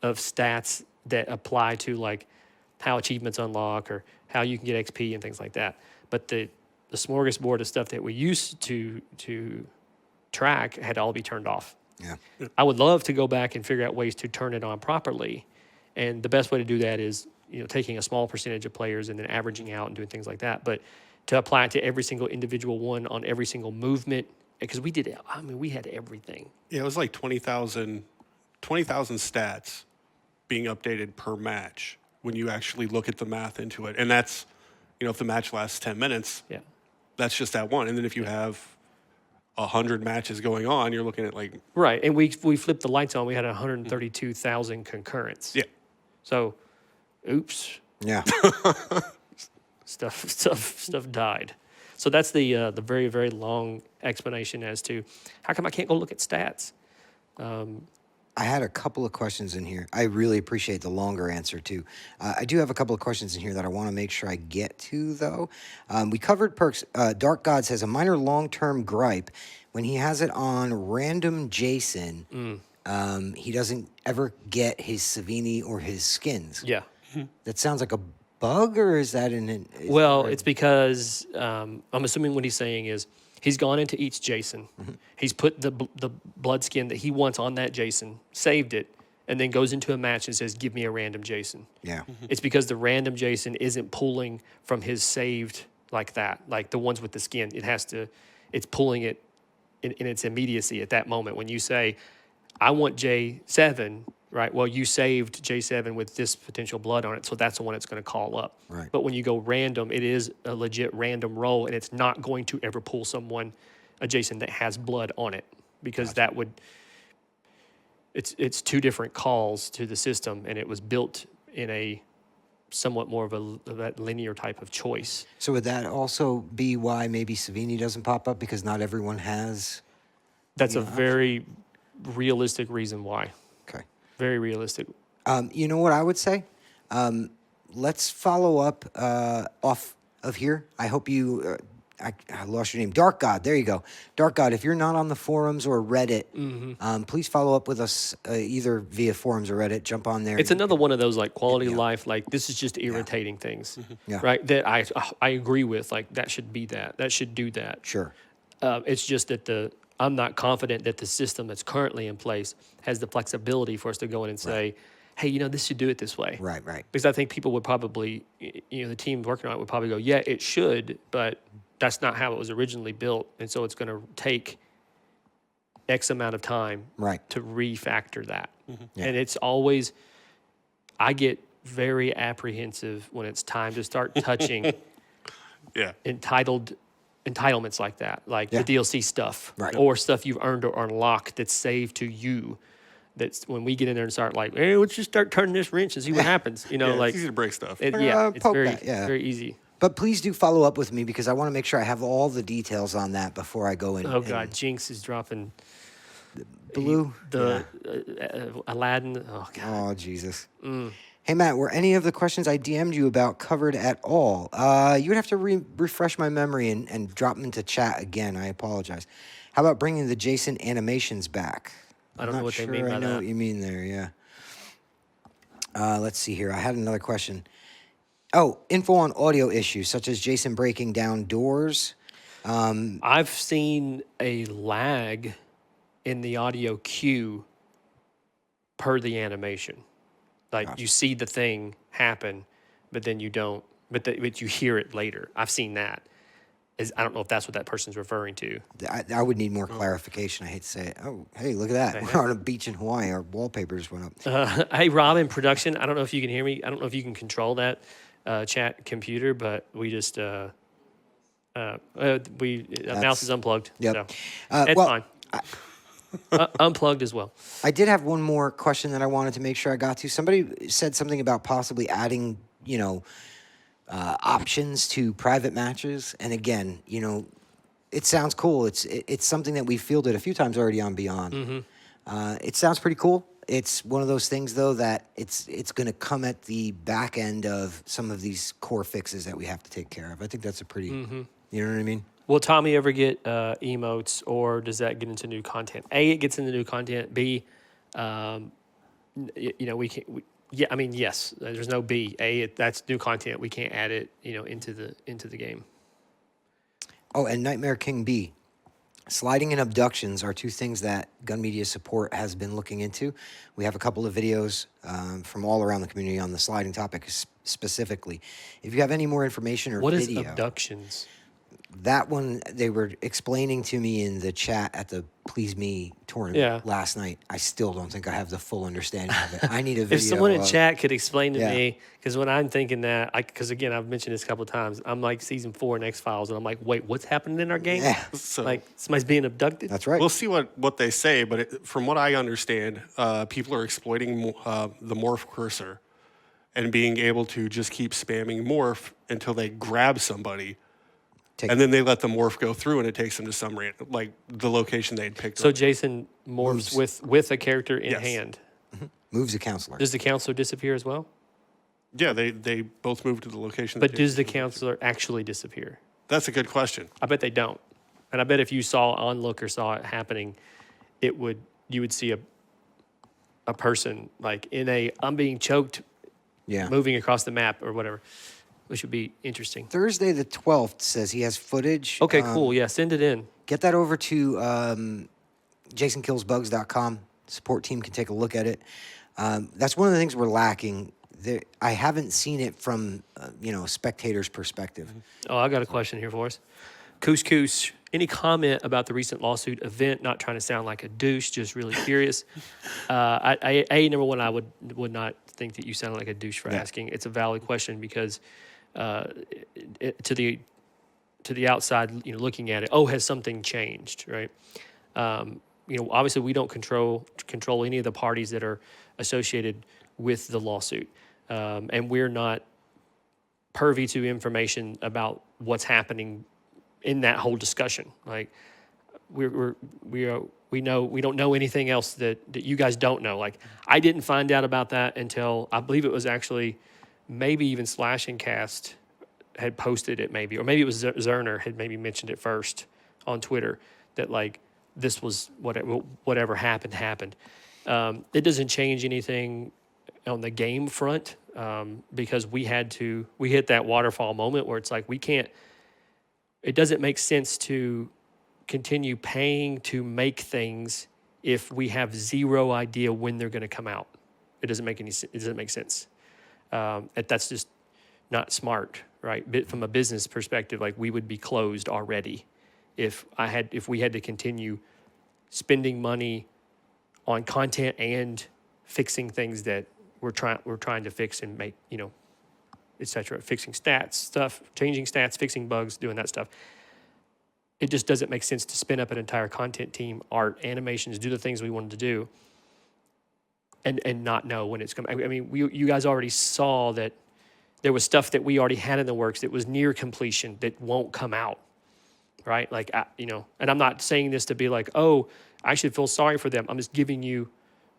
of stats that apply to like how achievements unlock or how you can get XP and things like that. But the smorgasbord of stuff that we used to track had to all be turned off. Yeah. I would love to go back and figure out ways to turn it on properly. And the best way to do that is, you know, taking a small percentage of players and then averaging out and doing things like that. But to apply it to every single individual one on every single movement, because we did it. I mean, we had everything. Yeah, it was like 20,000 stats being updated per match when you actually look at the math into it. And that's, you know, if the match lasts 10 minutes, that's just that one. And then if you have 100 matches going on, you're looking at like... Right, and we flipped the lights on, we had 132,000 concurrents. Yeah. So, oops. Yeah. Stuff died. So that's the very, very long explanation as to how come I can't go look at stats. I had a couple of questions in here. I really appreciate the longer answer, too. I do have a couple of questions in here that I want to make sure I get to, though. We covered perks. Dark Gods has a minor long-term gripe. When he has it on random Jason, he doesn't ever get his Savini or his skins. Yeah. That sounds like a bug, or is that an... Well, it's because I'm assuming what he's saying is he's gone into each Jason. He's put the blood skin that he wants on that Jason, saved it, and then goes into a match and says, give me a random Jason. Yeah. It's because the random Jason isn't pulling from his saved like that, like the ones with the skin. It's pulling it in its immediacy at that moment. When you say, I want J7, right? Well, you saved J7 with this potential blood on it, so that's the one it's going to call up. Right. But when you go random, it is a legit random roll, and it's not going to ever pull a Jason that has blood on it, because that would... it's two different calls to the system, and it was built in a somewhat more of that linear type of choice. So would that also be why maybe Savini doesn't pop up, because not everyone has? That's a very realistic reason why. Okay. Very realistic. You know what I would say? Let's follow up off of here. I hope you. I lost your name. Dark God. There you go. Dark God. If you're not on the forums or Reddit, please follow up with us either via forums or Reddit. Jump on there. It's another one of those like quality of life. Like this is just irritating things, Yeah. right? That I agree with. Like that should be that. That should do that. Sure. It's just that I'm not confident that the system that's currently in place has the flexibility for us to go in and say, hey, this should do it this way. Right. Right. Because I think people would probably, the team working on it would probably go, yeah, it should, but that's not how it was originally built. And so it's going to take X amount of time Right. to refactor that. Yeah. And it's always, I get very apprehensive when it's time to start touching Yeah. entitlements like that, like the DLC stuff, Right. or stuff you've earned or unlocked that's saved to you. That's when we get in there and start like, hey, let's just start turning this wrench and see what happens. Yeah, Like it's easy to break stuff. it's poke very that, yeah. very easy. But please do follow up with me, because I want to make sure I have all the details on that before I go in. Oh God, Jinx is dropping Blue. Aladdin. Oh God. Oh, Jesus. Hey, Matt, were any of the questions I DM'd you about covered at all? You would have to refresh my memory and drop them into chat again. I apologize. How about bringing the Jason animations back? I don't know what they mean I by know that. what you mean there, yeah. Let's see here. I had another question. Oh, info on audio issues, such as Jason breaking down doors. I've seen a lag in the audio cue per the animation. Like you see the thing happen, but then you don't. But you hear it later. I've seen that. I don't know if that's what that person's referring to. I would need more clarification. I hate to say it. Oh, hey, look at that. We're on a beach in Hawaii. Our wallpaper just went up. Hey, Rob in production. I don't know if you can hear me. I don't know if you can control that chat computer, but we just mouse is unplugged. Yep. So it's well, fine. Unplugged as well. I did have one more question that I wanted to make sure I got to. Somebody said something about possibly adding, options to private matches. And again, it sounds cool. It's something that we fielded a few times already on Beyond. It sounds pretty cool. It's one of those things, though, that it's going to come at the back end of some of these core fixes that we have to take care of. I think that's a pretty, you know what I mean? Will Tommy ever get emotes, or does that get into new content? A, it gets into new content. B, we can't. Yes. There's no B. A, that's new content. We can't add it, into the game. Oh, and Nightmare King B. Sliding and abductions are two things that Gun Media Support has been looking into. We have a couple of videos from all around the community on the sliding topic specifically. If you have any more information or What video, is abductions? that one they were explaining to me in the chat at the Please Me tournament last night. I still don't think I have the full understanding of it. I need a video. If someone in chat could explain to Yeah. me, because when I'm thinking that, because again, I've mentioned this a couple of times, I'm like season 4 in X-Files, and I'm like, wait, what's happening in our game? Yeah, So Like somebody's being abducted? that's right. we'll see what they say, but from what I understand, people are exploiting the morph cursor and being able to just keep spamming morph until they grab somebody. And then they let the morph go through, and it takes them to some like the location they'd picked. So up. Jason morphs with a character in Yes. hand. Moves a counselor. Does the counselor disappear as well? Yeah, they both moved to the location. But they does the picked. counselor actually disappear? That's a good question. I bet they don't. And I bet if you saw Onlooker saw it happening, you would see a person like in I'm being choked, Yeah. moving across the map or whatever, which would be interesting. Thursday the 12th says he has footage. Okay, cool. Yeah, send it in. Get that over to jasonkillsbugs.com. Support team can take a look at it. That's one of the things we're lacking. I haven't seen it from a spectator's perspective. Oh, I got a question here for us. Couscous, any comment about the recent lawsuit event? Not trying to sound like a douche, just really curious. Number one, I would not think that you sounded like a douche for asking. It's a valid question because to the outside, looking at it, has something changed, right? obviously we don't control any of the parties that are associated with the lawsuit, and we're not privy to information about what's happening in that whole discussion. Like we don't know anything else that you guys don't know. Like I didn't find out about that until I believe it was actually maybe even Slash and Cast had posted it, maybe, or maybe it was Zerner had maybe mentioned it first on Twitter that like this was whatever happened. It doesn't change anything on the game front, because we hit that waterfall moment where it's like it doesn't make sense to continue paying to make things if we have zero idea when they're going to come out. It doesn't make sense. That's just not smart, right? But from a business perspective, like we would be closed already if we had to continue spending money on content and fixing things that we're trying to fix and make, et cetera, fixing stats, stuff, changing stats, fixing bugs, doing that stuff. It just doesn't make sense to spin up an entire content team, art, animations, do the things we wanted to do, and not know when it's coming. I mean, you guys already saw that there was stuff that we already had in the works that was near completion that won't come out, right? Like, and I'm not saying this to be like, oh, I should feel sorry for them. I'm just giving you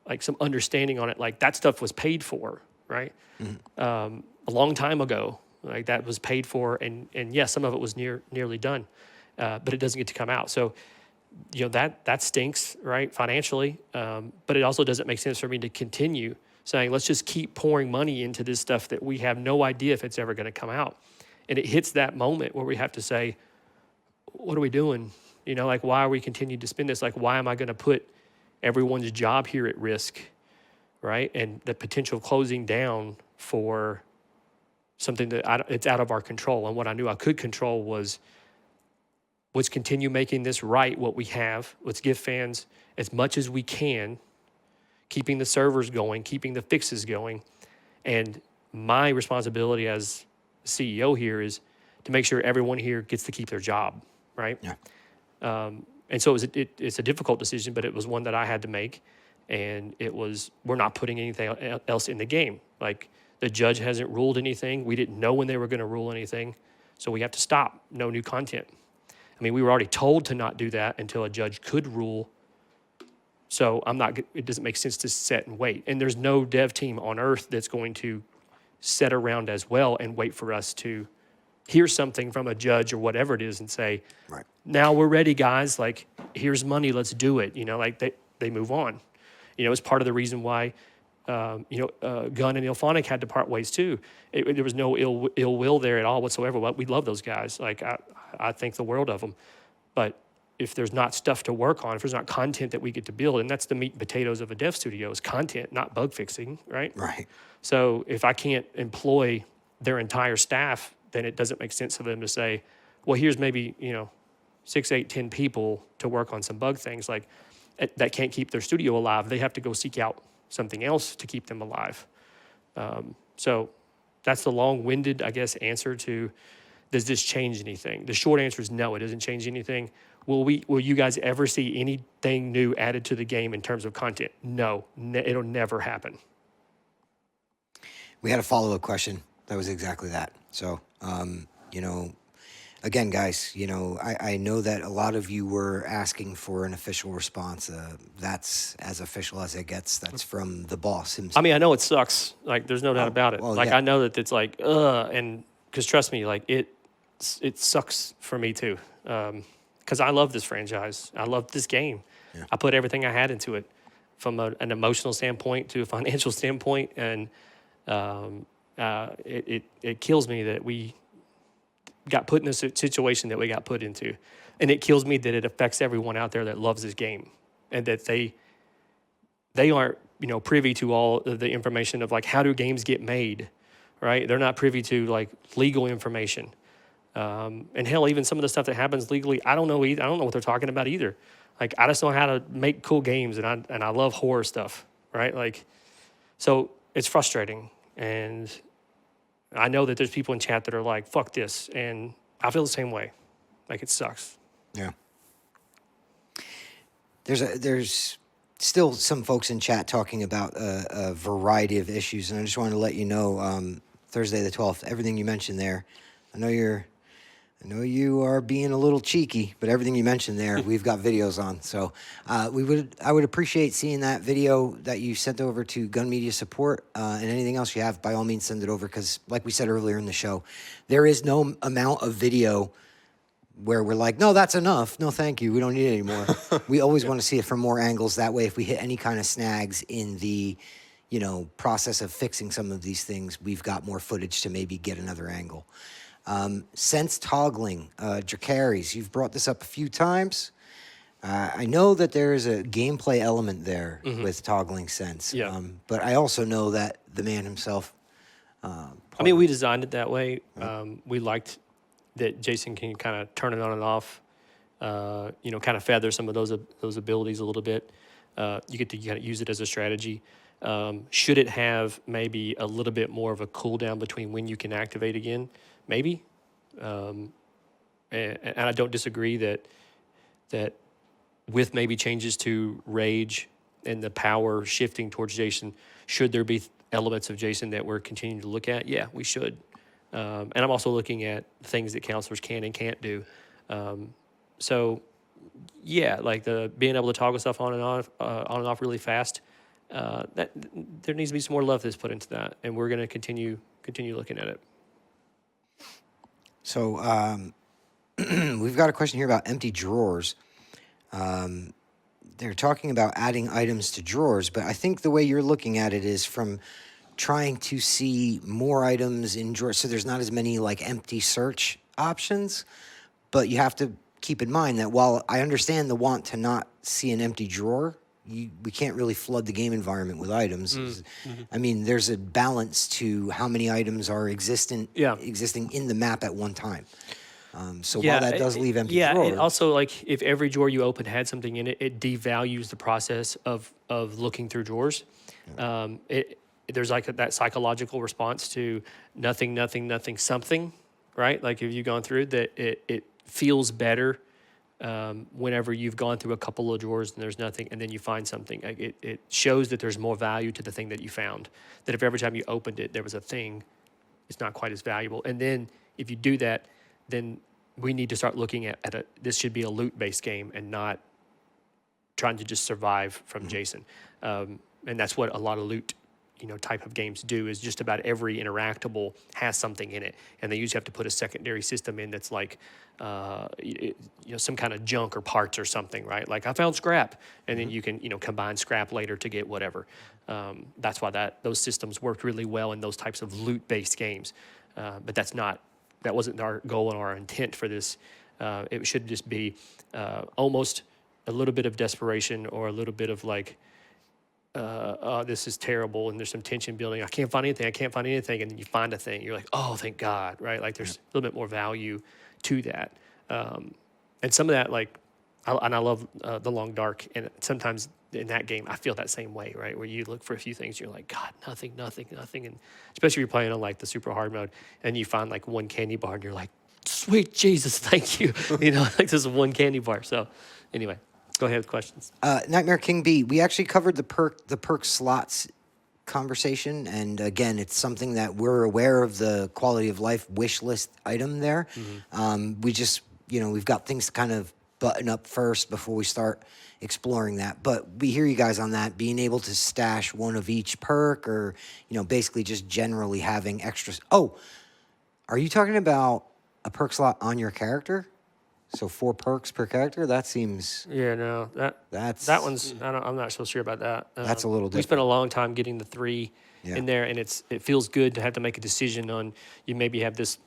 like some understanding on it. Like that stuff was paid for, right? Mm-hmm. A long time ago, like that was paid for, and yes, some of it was nearly done, but it doesn't get to come out. So, that stinks, right, financially. But it also doesn't make sense for me to continue saying, let's just keep pouring money into this stuff that we have no idea if it's ever going to come out. And it hits that moment where we have to say, what are we doing? Like, why are we continuing to spend this? Like, why am I going to put everyone's job here at risk, right? And the potential closing down for something that it's out of our control. And what I knew I could control was let's continue making this right, what we have. Let's give fans as much as we can, keeping the servers going, keeping the fixes going. And my responsibility as CEO here is to make sure everyone here gets to keep their job, right? Yeah. And so it's a difficult decision, but it was one that I had to make. And we're not putting anything else in the game. Like the judge hasn't ruled anything. We didn't know when they were going to rule anything. So we have to stop. No new content. I mean, we were already told to not do that until a judge could rule. So it doesn't make sense to sit and wait. And there's no dev team on earth that's going to sit around as well and wait for us to hear something from a judge or whatever it is and say, right, now we're ready, guys. Like, here's money. Let's do it. Like they move on. It's part of the reason why, Gunn and IllFonic had to part ways too. There was no ill will there at all whatsoever. We love those guys. Like, I think the world of them. But if there's not stuff to work on, if there's not content that we get to build, and that's the meat and potatoes of a dev studio is content, not bug fixing, right? Right. So if I can't employ their entire staff, then it doesn't make sense for them to say, well, here's maybe, 6, 8, 10 people to work on some bug things. Like that can't keep their studio alive. They have to go seek out something else to keep them alive. So that's the long-winded, I guess, answer to, does this change anything? The short answer is no, it doesn't change anything. Will you guys ever see anything new added to the game in terms of content? No, it'll never happen. We had a follow-up question that was exactly that. So, again, guys, I know that a lot of you were asking for an official response. That's as official as it gets. That's from the boss himself. I mean, I know it sucks. Like, there's no doubt about it. Well, like, yeah. I know that it's like, and because trust me, like it sucks for me too. Because I love this franchise. I love this game. Yeah. I put everything I had into it, from an emotional standpoint to a financial standpoint, and it kills me that we got put in the situation that we got put into, and it kills me that it affects everyone out there that loves this game, and that they aren't privy to all of the information of like how do games get made, right? They're not privy to like legal information. And hell, even some of the stuff that happens legally, I don't know. I don't know what they're talking about either. Like, I just know how to make cool games, and I love horror stuff, right? Like, so it's frustrating, and I know that there's people in chat that are like, "Fuck this," and I feel the same way. Like, it sucks. Yeah. there's still some folks in chat talking about a variety of issues, and I just wanted to let you know, Thursday the 12th, everything you mentioned there. I know you are being a little cheeky, but everything you mentioned there, we've got videos on. So I would appreciate seeing that video that you sent over to Gun Media Support, and anything else you have, by all means, send it over, because like we said earlier in the show, there is no amount of video where we're like, no, that's enough. No, thank you. We don't need it anymore. We always want to see it from more angles. That way, if we hit any kind of snags in the, process of fixing some of these things, we've got more footage to maybe get another angle. Sense toggling, Dracarys, you've brought this up a few times. I know that there is a gameplay element there with toggling sense. Yeah. But I also know that the man himself. We designed it that way. We liked that Jason can kind of turn it on and off, kind of feather some of those abilities a little bit. You get to kind of use it as a strategy. Should it have maybe a little bit more of a cooldown between when you can activate again? Maybe. And I don't disagree that with maybe changes to rage and the power shifting towards Jason, should there be elements of Jason that we're continuing to look at? Yeah, we should. And I'm also looking at things that counselors can and can't do. So, yeah, like the being able to toggle stuff on and off really fast. That there needs to be some more love that's put into that, and we're going to continue looking at it. So we've got a question here about empty drawers. They're talking about adding items to drawers, but I think the way you're looking at it is from trying to see more items in drawers, so there's not as many like empty search options. But you have to keep in mind that while I understand the want to not see an empty drawer, we can't really flood the game environment with items. I mean, there's a balance to how many items are existing in the map at one time. So while that does leave empty drawers. And also, like, if every drawer you open had something in it, it devalues the process of looking through drawers. There's like that psychological response to nothing, something, right? Like if you've gone through that, it feels better whenever you've gone through a couple of drawers and there's nothing, and then you find something. It shows that there's more value to the thing that you found. That if every time you opened it, there was a thing, it's not quite as valuable. And then if you do that, then we need to start looking at this should be a loot-based game and not trying to just survive from Jason. And that's what a lot of loot type of games do, is just about every interactable has something in it. And they usually have to put a secondary system in that's like, some kind of junk or parts or something, right? Like I found scrap, and then you can, combine scrap later to get whatever. That's why those systems worked really well in those types of loot-based games. But that wasn't our goal and our intent for this. It should just be almost a little bit of desperation or a little bit of like, this is terrible, and there's some tension building. I can't find anything, and then you find a thing. You're like, oh, thank God, right? Like there's a little bit more value to that. And some of that, like, I love The Long Dark, and sometimes in that game, I feel that same way, right? Where you look for a few things, you're like, God, nothing, and especially if you're playing on like the super hard mode, and you find like one candy bar, and you're like, sweet Jesus, thank you, like this is one candy bar. So anyway. Go ahead with questions. Nightmare King B, we actually covered the perk slots conversation, and again, it's something that we're aware of, the quality of life wish list item there. We just, we've got things to kind of button up first before we start exploring that. But we hear you guys on that, being able to stash one of each perk, or, basically just generally having extras. Oh, are you talking about a perk slot on your character? So 4 perks per character? That seems... Yeah, no. That one's... I'm not so sure about that. That's a little different. We spent a long time getting the 3 in there, and it feels good to have to make a decision on... You maybe have this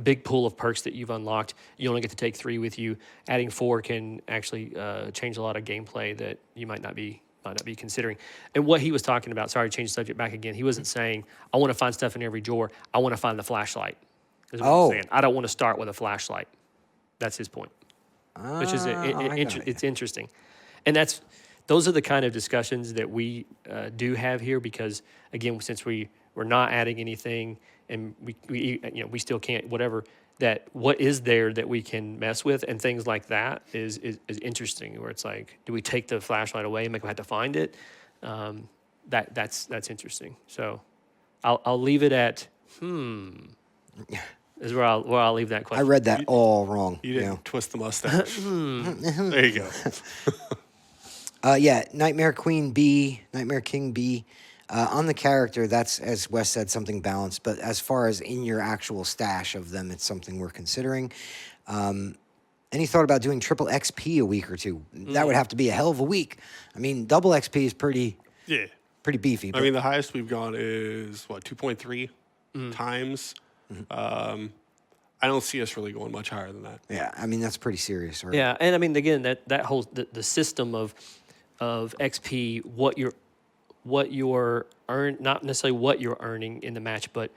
big pool of perks that you've unlocked. You only get to take 3 with you. Adding 4 can actually change a lot of gameplay that you might not be considering. And what he was talking about... Sorry to change the subject back again. He wasn't saying, I want to find stuff in every drawer. I want to find the flashlight. Is what he was saying. I don't want to start with a flashlight. That's his point, which is it's interesting, and those are the kind of discussions that we do have here, because again, since we're not adding anything, and we still can't whatever, that what is there that we can mess with, and things like that is interesting. Where it's like, do we take the flashlight away and make them have to find it? That's interesting. So I'll leave it at is where I'll leave that I question. read that all wrong. You didn't twist the mustache. There you go. Yeah, Nightmare Queen B, Nightmare King B. On the character, that's, as Wes said, something balanced. But as far as in your actual stash of them, it's something we're considering. Any thought about doing triple XP a week or two? That would have to be a hell of a week. I mean, double XP is pretty beefy. I But mean, the highest we've gone is, 2.3 times. I don't see us really going much higher than that. yeah, I mean, that's pretty serious. Right? Yeah, and I mean, again, that whole the system of XP, what you're not necessarily what you're earning in the match, but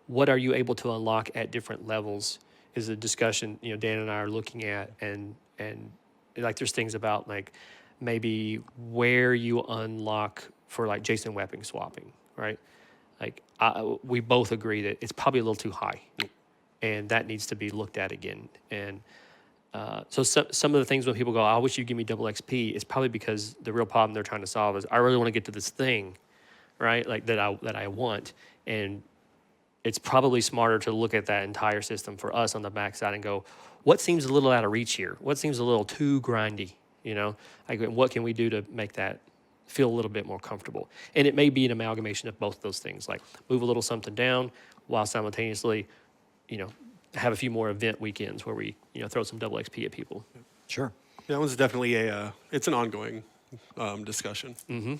what are you able to unlock at different levels is a discussion, Dan and I are looking at, and like there's things about like maybe where you unlock for like Jason weapon swapping, right? Like we both agree that it's probably a little too high, and that needs to be looked at again. And so some of the things when people go, I wish you'd give me double XP, it's probably because the real problem they're trying to solve is I really want to get to this thing, right? Like that I want. And it's probably smarter to look at that entire system for us on the backside and go, what seems a little out of reach here? What seems a little too grindy? Like what can we do to make that feel a little bit more comfortable? And it may be an amalgamation of both those things, like move a little something down while simultaneously, have a few more event weekends where we, throw some double XP at people. Sure. That one's definitely it's an ongoing discussion. Mm-hmm.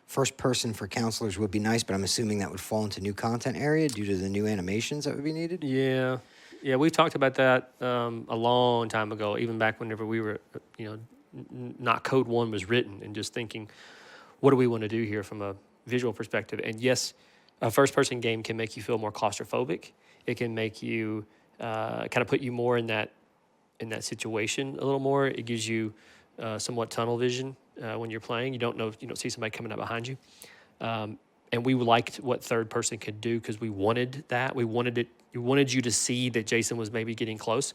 First person for counselors would be nice, but I'm assuming that would fall into new content area due to the new animations that would be needed. Yeah. Yeah, we've talked about that a long time ago, even back whenever we were, not Code 1 was written, and just thinking, what do we want to do here from a visual perspective? And yes, a first-person game can make you feel more claustrophobic. It can make you kind of put you more in that situation a little more. It gives you somewhat tunnel vision when you're playing. You don't see somebody coming up behind you. And we liked what third person could do because we wanted that. We wanted you to see that Jason was maybe getting close.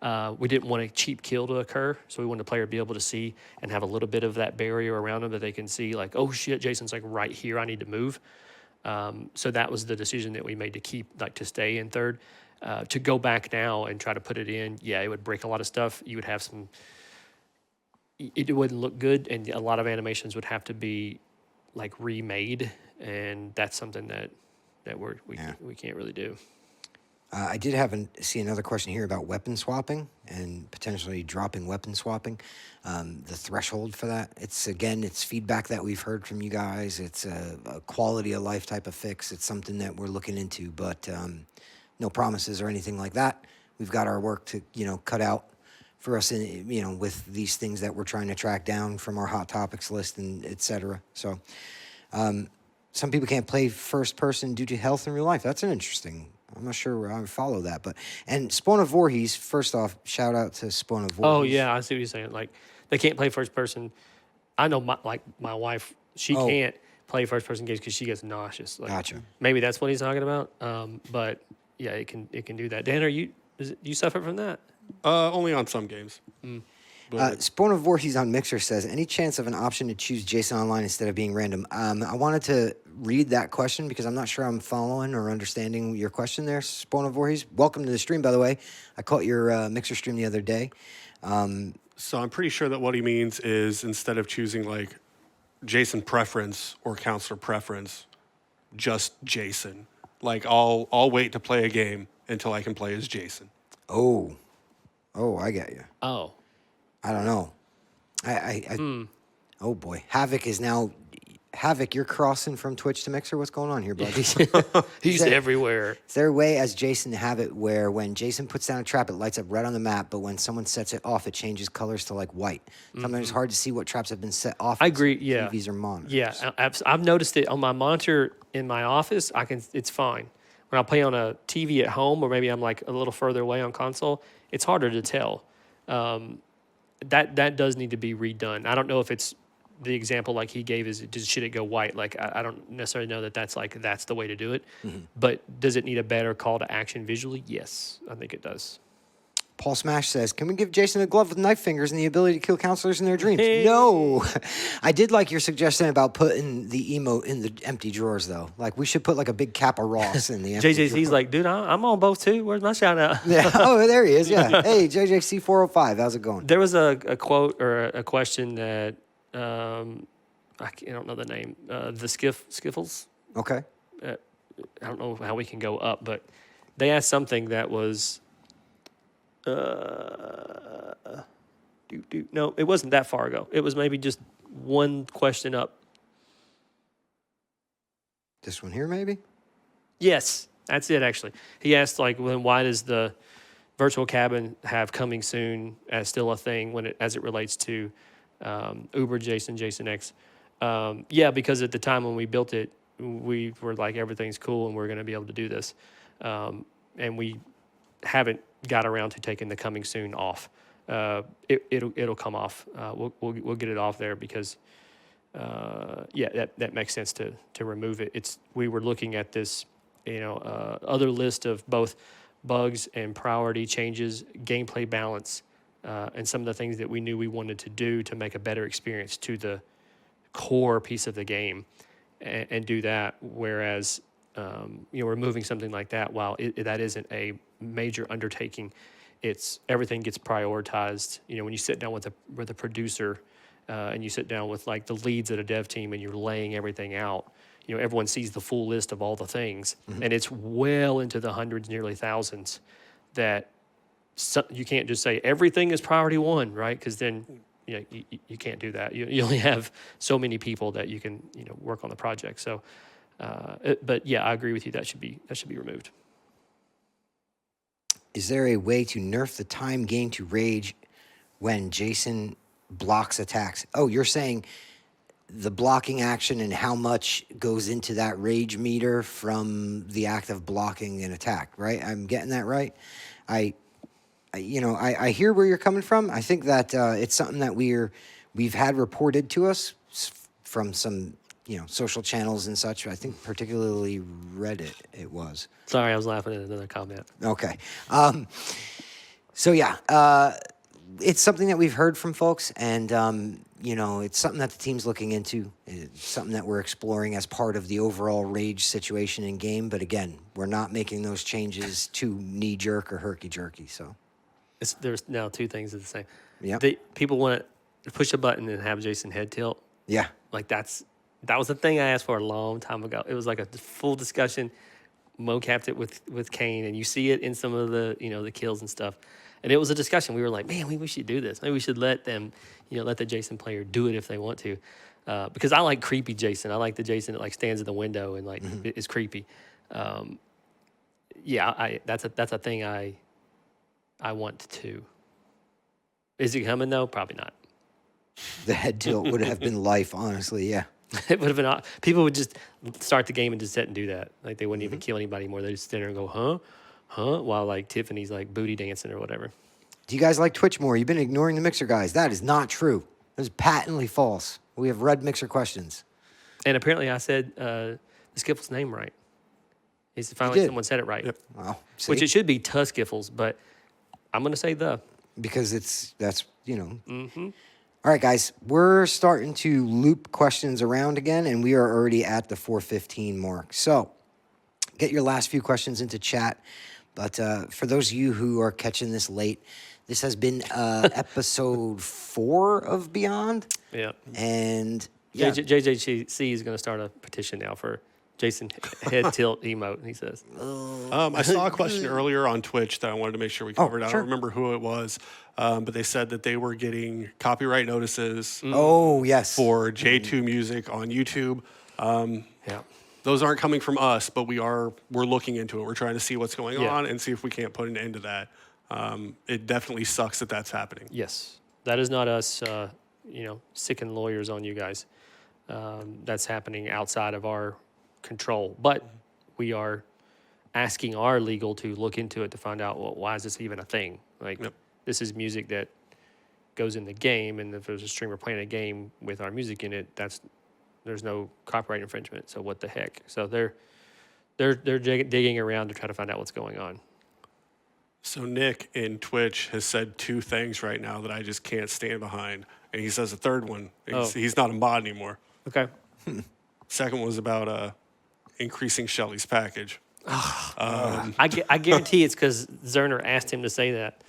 We didn't want a cheap kill to occur, so we wanted the player to be able to see and have a little bit of that barrier around them that they can see, like, oh shit, Jason's like right here, I need to move. So that was the decision that we made to stay in third. To go back now and try to put it in, yeah, it would break a lot of stuff. You would have it wouldn't look good, and a lot of animations would have to be like remade, and that's something that we can't really do. I did see another question here about weapon swapping and potentially dropping weapon swapping. The threshold for that. It's feedback that we've heard from you guys. It's a quality of life type of fix. It's something that we're looking into, but no promises or anything like that. We've got our work to cut out for us, with these things that we're trying to track down from our hot topics list and et cetera. So some people can't play first person due to health in real life. That's an interesting. I'm not sure I follow that, and Spawn of Voorhees. First off, shout out to Spawn of Voorhees. Oh yeah, I see what you're saying. Like they can't play first person. I know my wife, she can't play first person games because she gets nauseous. Like, Gotcha. Maybe that's what he's talking about. But yeah, it can do that. Dan, do you suffer from that? Only on some games. Spawn of Voorhees on Mixer says, any chance of an option to choose Jason Online instead of being random? I wanted to read that question because I'm not sure I'm following or understanding your question there, Spawn of Voorhees. Welcome to the stream, by the way. I caught your Mixer stream the other day. So I'm pretty sure that what he means is instead of choosing like Jason preference or counselor preference, just Jason. Like I'll wait to play a game until I can play as Jason. Oh, I get you. Oh. I don't know. Oh boy, Havoc, you're crossing from Twitch to Mixer. What's going on here, buddy? He's everywhere. Is there a way as Jason to have it where when Jason puts down a trap, it lights up red on the map, but when someone sets it off, it changes colors to like white? Sometimes it's hard to see what traps have been set off. I agree. Yeah. TVs or monitors. Yeah, I've noticed it on my monitor in my office. It's fine. When I play on a TV at home, or maybe I'm like a little further away on console, it's harder to tell. That does need to be redone. I don't know if it's the example like he gave is, should it go white? Like, I don't necessarily know that that's the way to do it. But does it need a better call to action visually? Yes, I think it does. Paul Smash says, can we give Jason a glove with knife fingers and the ability to kill counselors in their dreams? Hey. No. I did like your suggestion about putting the emote in the empty drawers, though. Like, we should put, like, a big Kappa Ross in the empty JJC's like, dude, I'm on both too. Where's my shout out? Yeah. Oh, there he is. Yeah. Hey, JJC405. How's it going? There was a quote or a question that I don't know the name. The Skiffles. Okay. I don't know how we can go up, but they asked something that was. No, it wasn't that far ago. It was maybe just one question up. This one here, maybe? Yes, that's it, actually. He asked, like, why does the virtual cabin have coming soon as still a thing as it relates to Uber, Jason X? Yeah, because at the time when we built it, we were like, everything's cool and we're going to be able to do this. And we haven't got around to taking the coming soon off. It'll come off. We'll get it off there because that makes sense to remove it. We were looking at this other list of both bugs and priority changes, gameplay balance, and some of the things that we knew we wanted to do to make a better experience to the core piece of the game and do that. Whereas removing something like that, while that isn't a major undertaking, everything gets prioritized. When you sit down with a producer and you sit down with like the leads at a dev team and you're laying everything out, everyone sees the full list of all the things, and it's well into the hundreds, nearly thousands, that you can't just say everything is priority one, right? Because then you can't do that. You only have so many people that you can work on the project. So, but yeah, I agree with you. That should be removed. Is there a way to nerf the time gained to rage when Jason blocks attacks? Oh, you're saying the blocking action and how much goes into that rage meter from the act of blocking an attack, right? I'm getting that right? I hear where you're coming from. I think that it's something that we've had reported to us from some social channels and such. I think particularly Reddit it was. Sorry, I was laughing at another comment. Okay. It's something that we've heard from folks, and, it's something that the team's looking into. It's something that we're exploring as part of the overall rage situation in game. But again, we're not making those changes too knee-jerk or herky-jerky, so. There's now two things at the same. Yeah. People want to push a button and have Jason head tilt. Yeah. Like that was the thing I asked for a long time ago. It was like a full discussion. Mocapped it with Kane, and you see it in some of the the kills and stuff. And it was a discussion. We were like, man, we should do this. Maybe we should let them, let the Jason player do it if they want to, because I like creepy Jason. I like the Jason that like stands in the window and like is creepy. That's a thing I want to. Is it coming though? Probably not. The head tilt would have been life, honestly, yeah. It would have been. People would just start the game and just sit and do that. Like they wouldn't even kill anybody more. They just stand there and go, huh, while like Tiffany's like booty dancing or whatever. Do you guys like Twitch more? You've been ignoring the Mixer guys. That is not true. That is patently false. We have red Mixer questions. And apparently I said the Skiffles name right. Finally someone said it right. Yep. Wow. See? Which it should be Tuskiffles, but I'm going to say the. Because that's. All right, guys, we're starting to loop questions around again, and we are already at the 4:15 mark. So get your last few questions into chat. But for those of you who are catching this late, this has been episode 4 of Beyond. Yeah. And yeah. JJC is going to start a petition now for Jason head tilt emote, he says. I saw a question earlier on Twitch that I wanted to make sure we covered. Sure. I don't remember who it was, but they said that they were getting copyright notices Oh, yes. for J2 music on YouTube. Yeah. Those aren't coming from us, but we're looking into it. We're trying to see what's going on and see if we can't put an end to that. It definitely sucks that that's happening. Yes. That is not us, sicking lawyers on you guys. That's happening outside of our control. But we are asking our legal to look into it to find out, well, why is this even a thing? Like, this is music that goes in the game, and if there's a streamer playing a game with our music in it, there's no copyright infringement. So what the heck? So they're digging around to try to find out what's going on. So Nick in Twitch has said two things right now that I just can't stand behind, and he says a third one. He's not a mod anymore. Okay. Second one was about increasing Shelly's package. I guarantee it's because Zerner asked him to say that.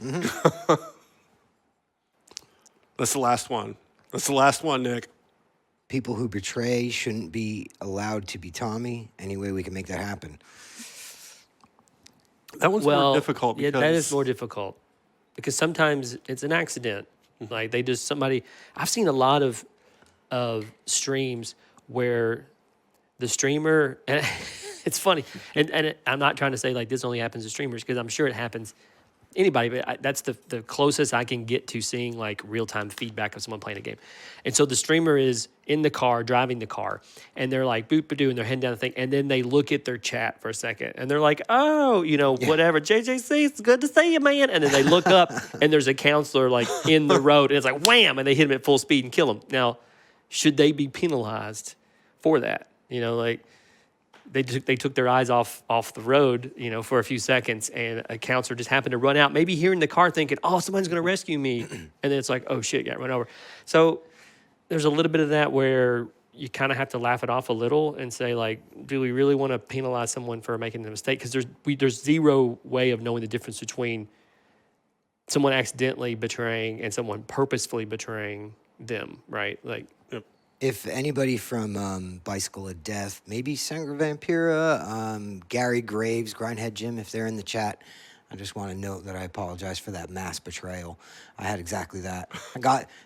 That's the last one. That's the last one, Nick. People who betray shouldn't be allowed to be Tommy. Any way we can make that happen? That one's more difficult. Yeah, Because that is more difficult because sometimes it's an accident. Like I've seen a lot of streams where the streamer, and it's funny, and I'm not trying to say like this only happens to streamers because I'm sure it happens anybody, but that's the closest I can get to seeing like real-time feedback of someone playing a game. And so the streamer is in the car, driving the car, and they're like boop-a-doo, and they're heading down the thing, and then they look at their chat for a second, and they're like, oh, whatever, JJC, it's good to see you, man. And then they look up, and there's a counselor like in the road, and it's like wham, and they hit him at full speed and kill him. Now, should they be penalized for that? Like they took their eyes off the road, for a few seconds, and a counselor just happened to run out, maybe here in the car thinking, oh, someone's going to rescue me. And then it's like, oh, shit, got run over. So there's a little bit of that where you kind of have to laugh it off a little and say, like, do we really want to penalize someone for making a mistake? Because there's zero way of knowing the difference between someone accidentally betraying and someone purposefully betraying them, right? Like, If anybody from Bicycle of Death, maybe Senator Vampira, Gary Graves, Grindhead Jim, if they're in the chat, I just want to note that I apologize for that mass betrayal. I had exactly that.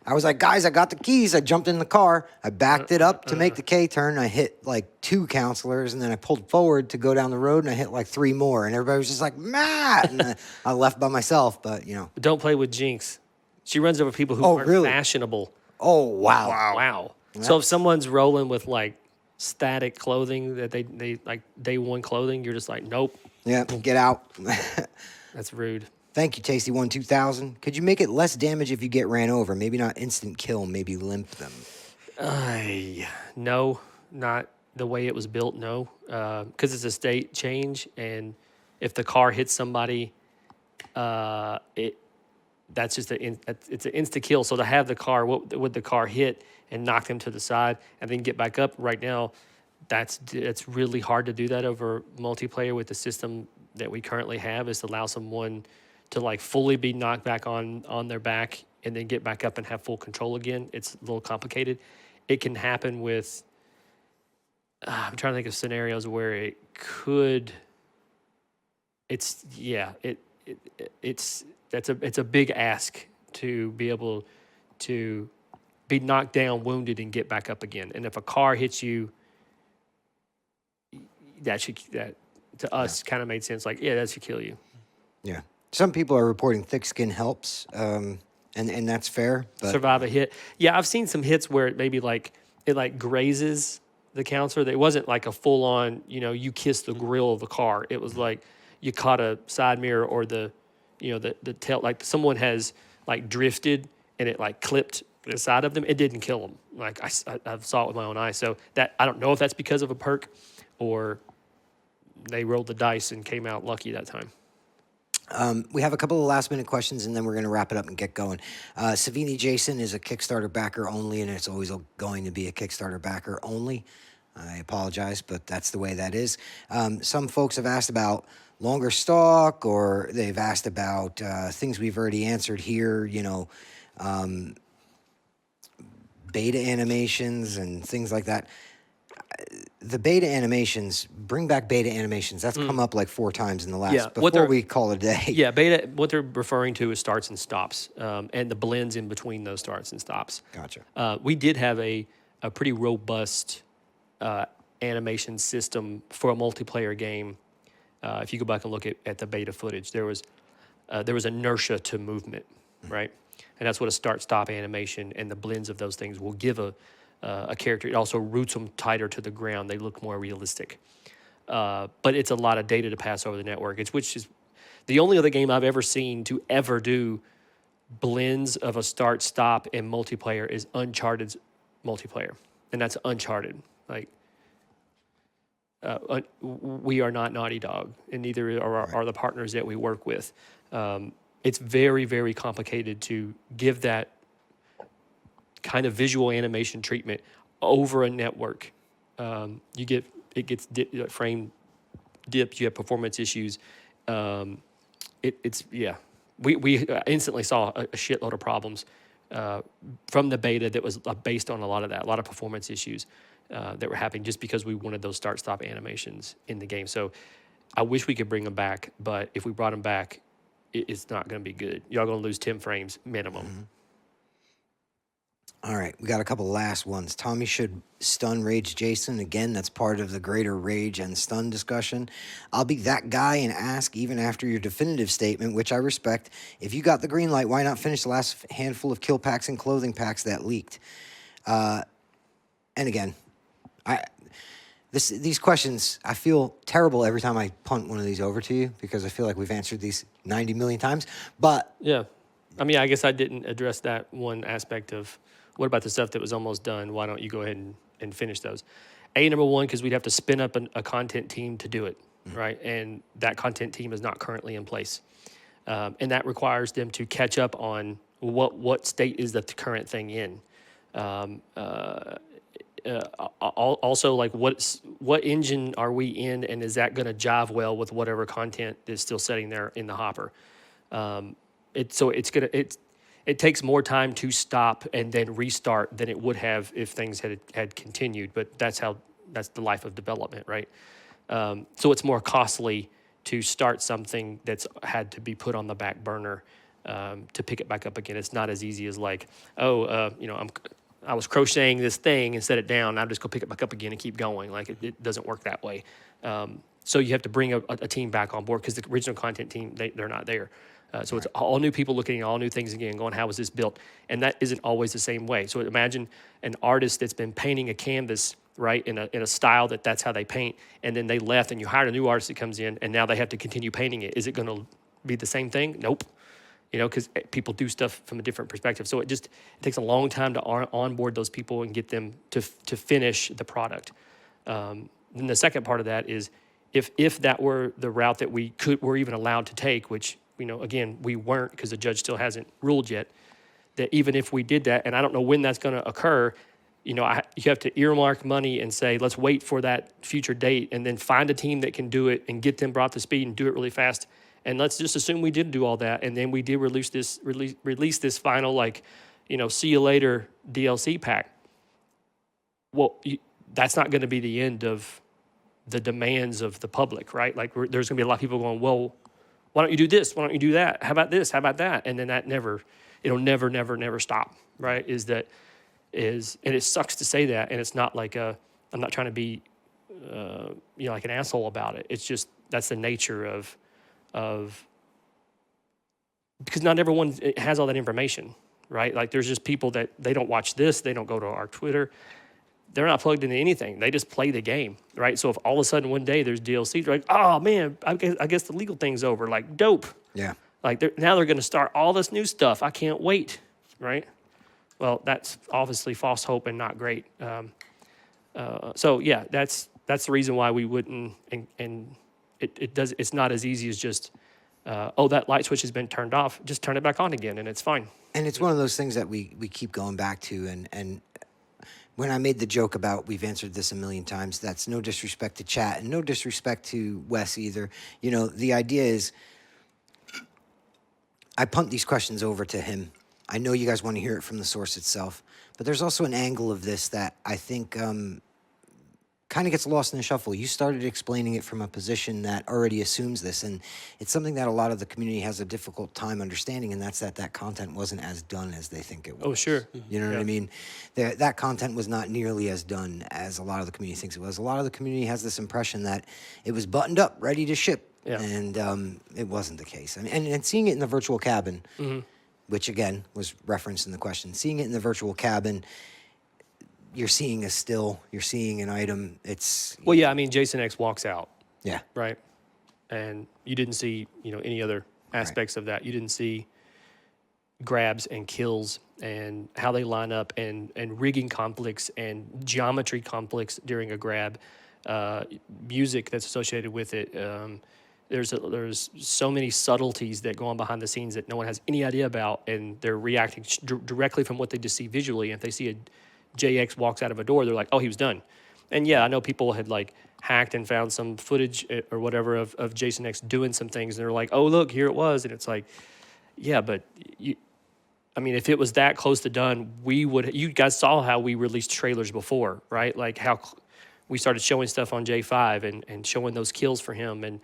I was like, guys, I got the keys. I jumped in the car. I backed it up to make the K turn. I hit like 2 counselors, and then I pulled forward to go down the road, and I hit like 3 more. And everybody was just like, Matt! And I left by myself, but Don't play with Jinx. She runs over people who aren't fashionable. Oh, wow. Wow. So if someone's rolling with like static clothing that they like day one clothing, you're just like, nope. Yeah, get out. That's rude. Thank you, Tasty1 2000. Could you make it less damage if you get ran over? Maybe not instant kill, maybe limp them. No, not the way it was built, no. Because it's a state change, and if the car hits somebody, that's just it's an insta kill. So to have the car, what would the car hit and knock them to the side and then get back up? Right now, it's really hard to do that over multiplayer with the system that we currently have. Is to allow someone to like fully be knocked back on their back and then get back up and have full control again. It's a little complicated. It can happen with. I'm trying to think of scenarios where it could. It's a big ask to be able to be knocked down, wounded, and get back up again. And if a car hits you, that to us kind of made sense. Like, yeah, that should kill you. Yeah. Some people are reporting thick skin helps, and that's fair. But survive a hit. Yeah, I've seen some hits where it maybe it grazes the counselor. It wasn't like a full on, you kiss the grill of the car. It was like you caught a side mirror or the tail, like someone has like drifted and it like clipped the side of them. It didn't kill them. Like I saw it with my own eyes. So that I don't know if that's because of a perk or they rolled the dice and came out lucky that time. We have a couple of last minute questions, and then we're going to wrap it up and get going. Savini Jason is a Kickstarter backer only, and it's always going to be a Kickstarter backer only. I apologize, but that's the way that is. Some folks have asked about longer stock, or they've asked about things we've already answered here, beta animations and things like that. The beta animations, bring back beta animations. That's come up like 4 times in the last, before we call it a day. Yeah, beta, what they're referring to is starts and stops, and the blends in between those starts and stops. Gotcha. We did have a pretty robust animation system for a multiplayer game. If you go back and look at the beta footage, there was inertia to movement, right? And that's what a start-stop animation and the blends of those things will give a character. It also roots them tighter to the ground. They look more realistic. But it's a lot of data to pass over the network. Which is the only other game I've ever seen to ever do blends of a start stop and multiplayer is Uncharted's multiplayer, and that's Uncharted. Like we are not Naughty Dog, and neither are the partners that we work with. It's very, very complicated to give that kind of visual animation treatment over a network. It gets frame dips. You have performance issues. We instantly saw a shitload of problems from the beta that was based on a lot of that, a lot of performance issues that were happening just because we wanted those start-stop animations in the game. So I wish we could bring them back, but if we brought them back, it's not going to be good. Y'all going to lose 10 frames minimum. Mm-hmm. All right, we got a couple last ones. Tommy should stun Rage Jason. Again, that's part of the greater Rage and stun discussion. I'll be that guy and ask, even after your definitive statement, which I respect, if you got the green light, why not finish the last handful of kill packs and clothing packs that leaked? And again, these questions, I feel terrible every time I punt one of these over to you because I feel like we've answered these 90 million times. But yeah, I mean, I guess I didn't address that one aspect of what about the stuff that was almost done? Why don't you go ahead and finish those? Number one, because we'd have to spin up a content team to do it, right? And that content team is not currently in place. And that requires them to catch up on what state is the current thing in. Also, like what engine are we in, and is that going to jive well with whatever content is still sitting there in the hopper? It takes more time to stop and then restart than it would have if things had continued. But that's the life of development, right? So it's more costly to start something that's had to be put on the back burner to pick it back up again. It's not as easy as like, I was crocheting this thing and set it down. I'm just gonna pick it back up again and keep going. Like it doesn't work that way. So you have to bring a team back on board because the original content team, they're not there. So it's all new people looking at all new things again, going, how was this built? And that isn't always the same way. So imagine an artist that's been painting a canvas, right, in a style that's how they paint, and then they left, and you hired a new artist that comes in, and now they have to continue painting it. Is it going to be the same thing? Nope. Because people do stuff from a different perspective. So it takes a long time to onboard those people and get them to finish the product. Then the second part of that is if that were the route that we're even allowed to take, which again, we weren't because the judge still hasn't ruled yet, that even if we did that, and I don't know when that's going to occur, you have to earmark money and say, let's wait for that future date and then find a team that can do it and get them brought to speed and do it really fast. And let's just assume we did do all that, and then we did release this final, see you later DLC pack. Well, that's not going to be the end of the demands of the public, right? Like there's going to be a lot of people going, well, why don't you do this? Why don't you do that? How about this? How about that? And then it'll never stop, right? And it sucks to say that, and it's not like I'm not trying to be, like an asshole about it. It's just that's the nature of because not everyone has all that information, right? Like there's just people that they don't watch this, they don't go to our Twitter, they're not plugged into anything. They just play the game, right? So if all of a sudden one day there's DLC, they're like, oh man, I guess the legal thing's over. Like dope. Yeah. Like now they're going to start all this new stuff. I can't wait, right? Well, that's obviously false hope and not great. So yeah, that's the reason why we wouldn't. And it's not as easy as just that light switch has been turned off. Just turn it back on again, and it's fine. And it's one of those things that we keep going back to, and when I made the joke about we've answered this a million times, that's no disrespect to chat and no disrespect to Wes either. The idea is I punt these questions over to him. I know you guys want to hear it from the source itself, but there's also an angle of this that I think kind of gets lost in the shuffle. You started explaining it from a position that already assumes this, and it's something that a lot of the community has a difficult time understanding, and that's that content wasn't as done as they think it was. Oh, sure. You know what I mean? That content was not nearly as done as a lot of the community thinks it was. A lot of the community has this impression that it was buttoned up, ready to ship, and it wasn't the case. I mean, and seeing it in the virtual cabin, which again was referenced in the question, seeing it in the virtual cabin, you're seeing a still, you're seeing an item. Well, yeah, I mean, Jason X walks out. Yeah. Right. And you didn't see, any other aspects of that. You didn't see grabs and kills and how they line up and rigging conflicts and geometry conflicts during a grab, music that's associated with it. There's so many subtleties that go on behind the scenes that no one has any idea about, and they're reacting directly from what they just see visually. And if they see a JX walks out of a door, they're like, oh, he was done. And yeah, I know people had like hacked and found some footage or whatever of Jason X doing some things, and they're like, oh, look, here it was. And it's like, yeah, but I mean, if it was that close to done, you guys saw how we released trailers before, right? Like how we started showing stuff on J5 and showing those kills for him. And,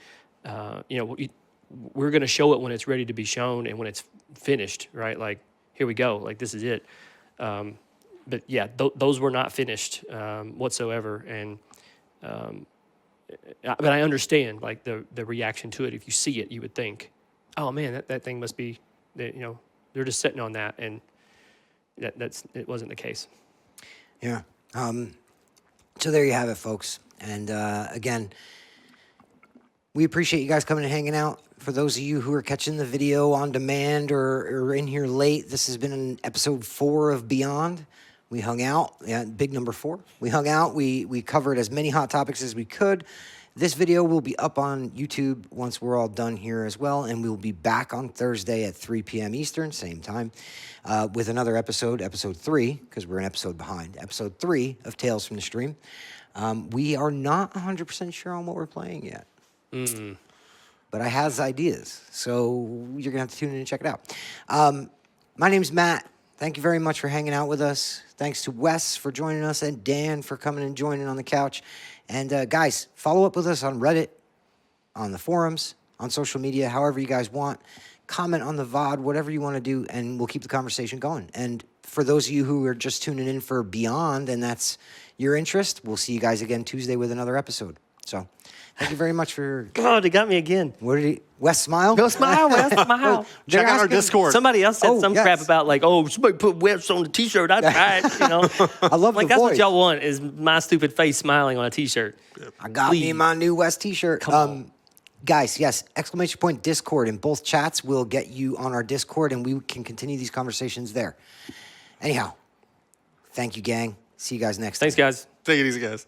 we're going to show it when it's ready to be shown and when it's finished, right? Like, here we go. Like, this is it. But yeah, those were not finished whatsoever. And, but I understand like the reaction to it. If you see it, you would think, oh man, that thing must be, they're just sitting on that, and it wasn't the case. Yeah. So there you have it, folks. And again, we appreciate you guys coming and hanging out. For those of you who are catching the video on demand or in here late, this has been an episode 4 of Beyond. We hung out, big number 4. We hung out. We covered as many hot topics as we could. This video will be up on YouTube once we're all done here as well, and we'll be back on Thursday at 3 p.m. Eastern, same time, with another episode 3, because we're an episode behind, episode 3 of Tales from the Stream. We are not 100% sure on what we're playing yet. But I has ideas, so you're going to have to tune in and check it out. My name's Matt. Thank you very much for hanging out with us. Thanks to Wes for joining us and Dan for coming and joining on the couch. And guys, follow up with us on Reddit, on the forums, on social media, however you guys want. Comment on the VOD, whatever you want to do, and we'll keep the conversation going. And for those of you who are just tuning in for Beyond, and that's your interest, we'll see you guys again Tuesday with another episode. So thank you very much for... God, he got me again. What did he... Wes, smile? Go smile, Wes, smile. Check out our Discord. Somebody else said some yes. crap about like, oh, somebody put Wes on the T-shirt. I tried, I love like the that's voice. what y'all want is my stupid face smiling on a T-shirt. I got me my new Wes T-shirt. Come on. Guys, yes, ! Discord in both chats will get you on our Discord, and we can continue these conversations there. Anyhow, thank you, gang. See you guys next time. Thanks, guys. Take it easy, guys.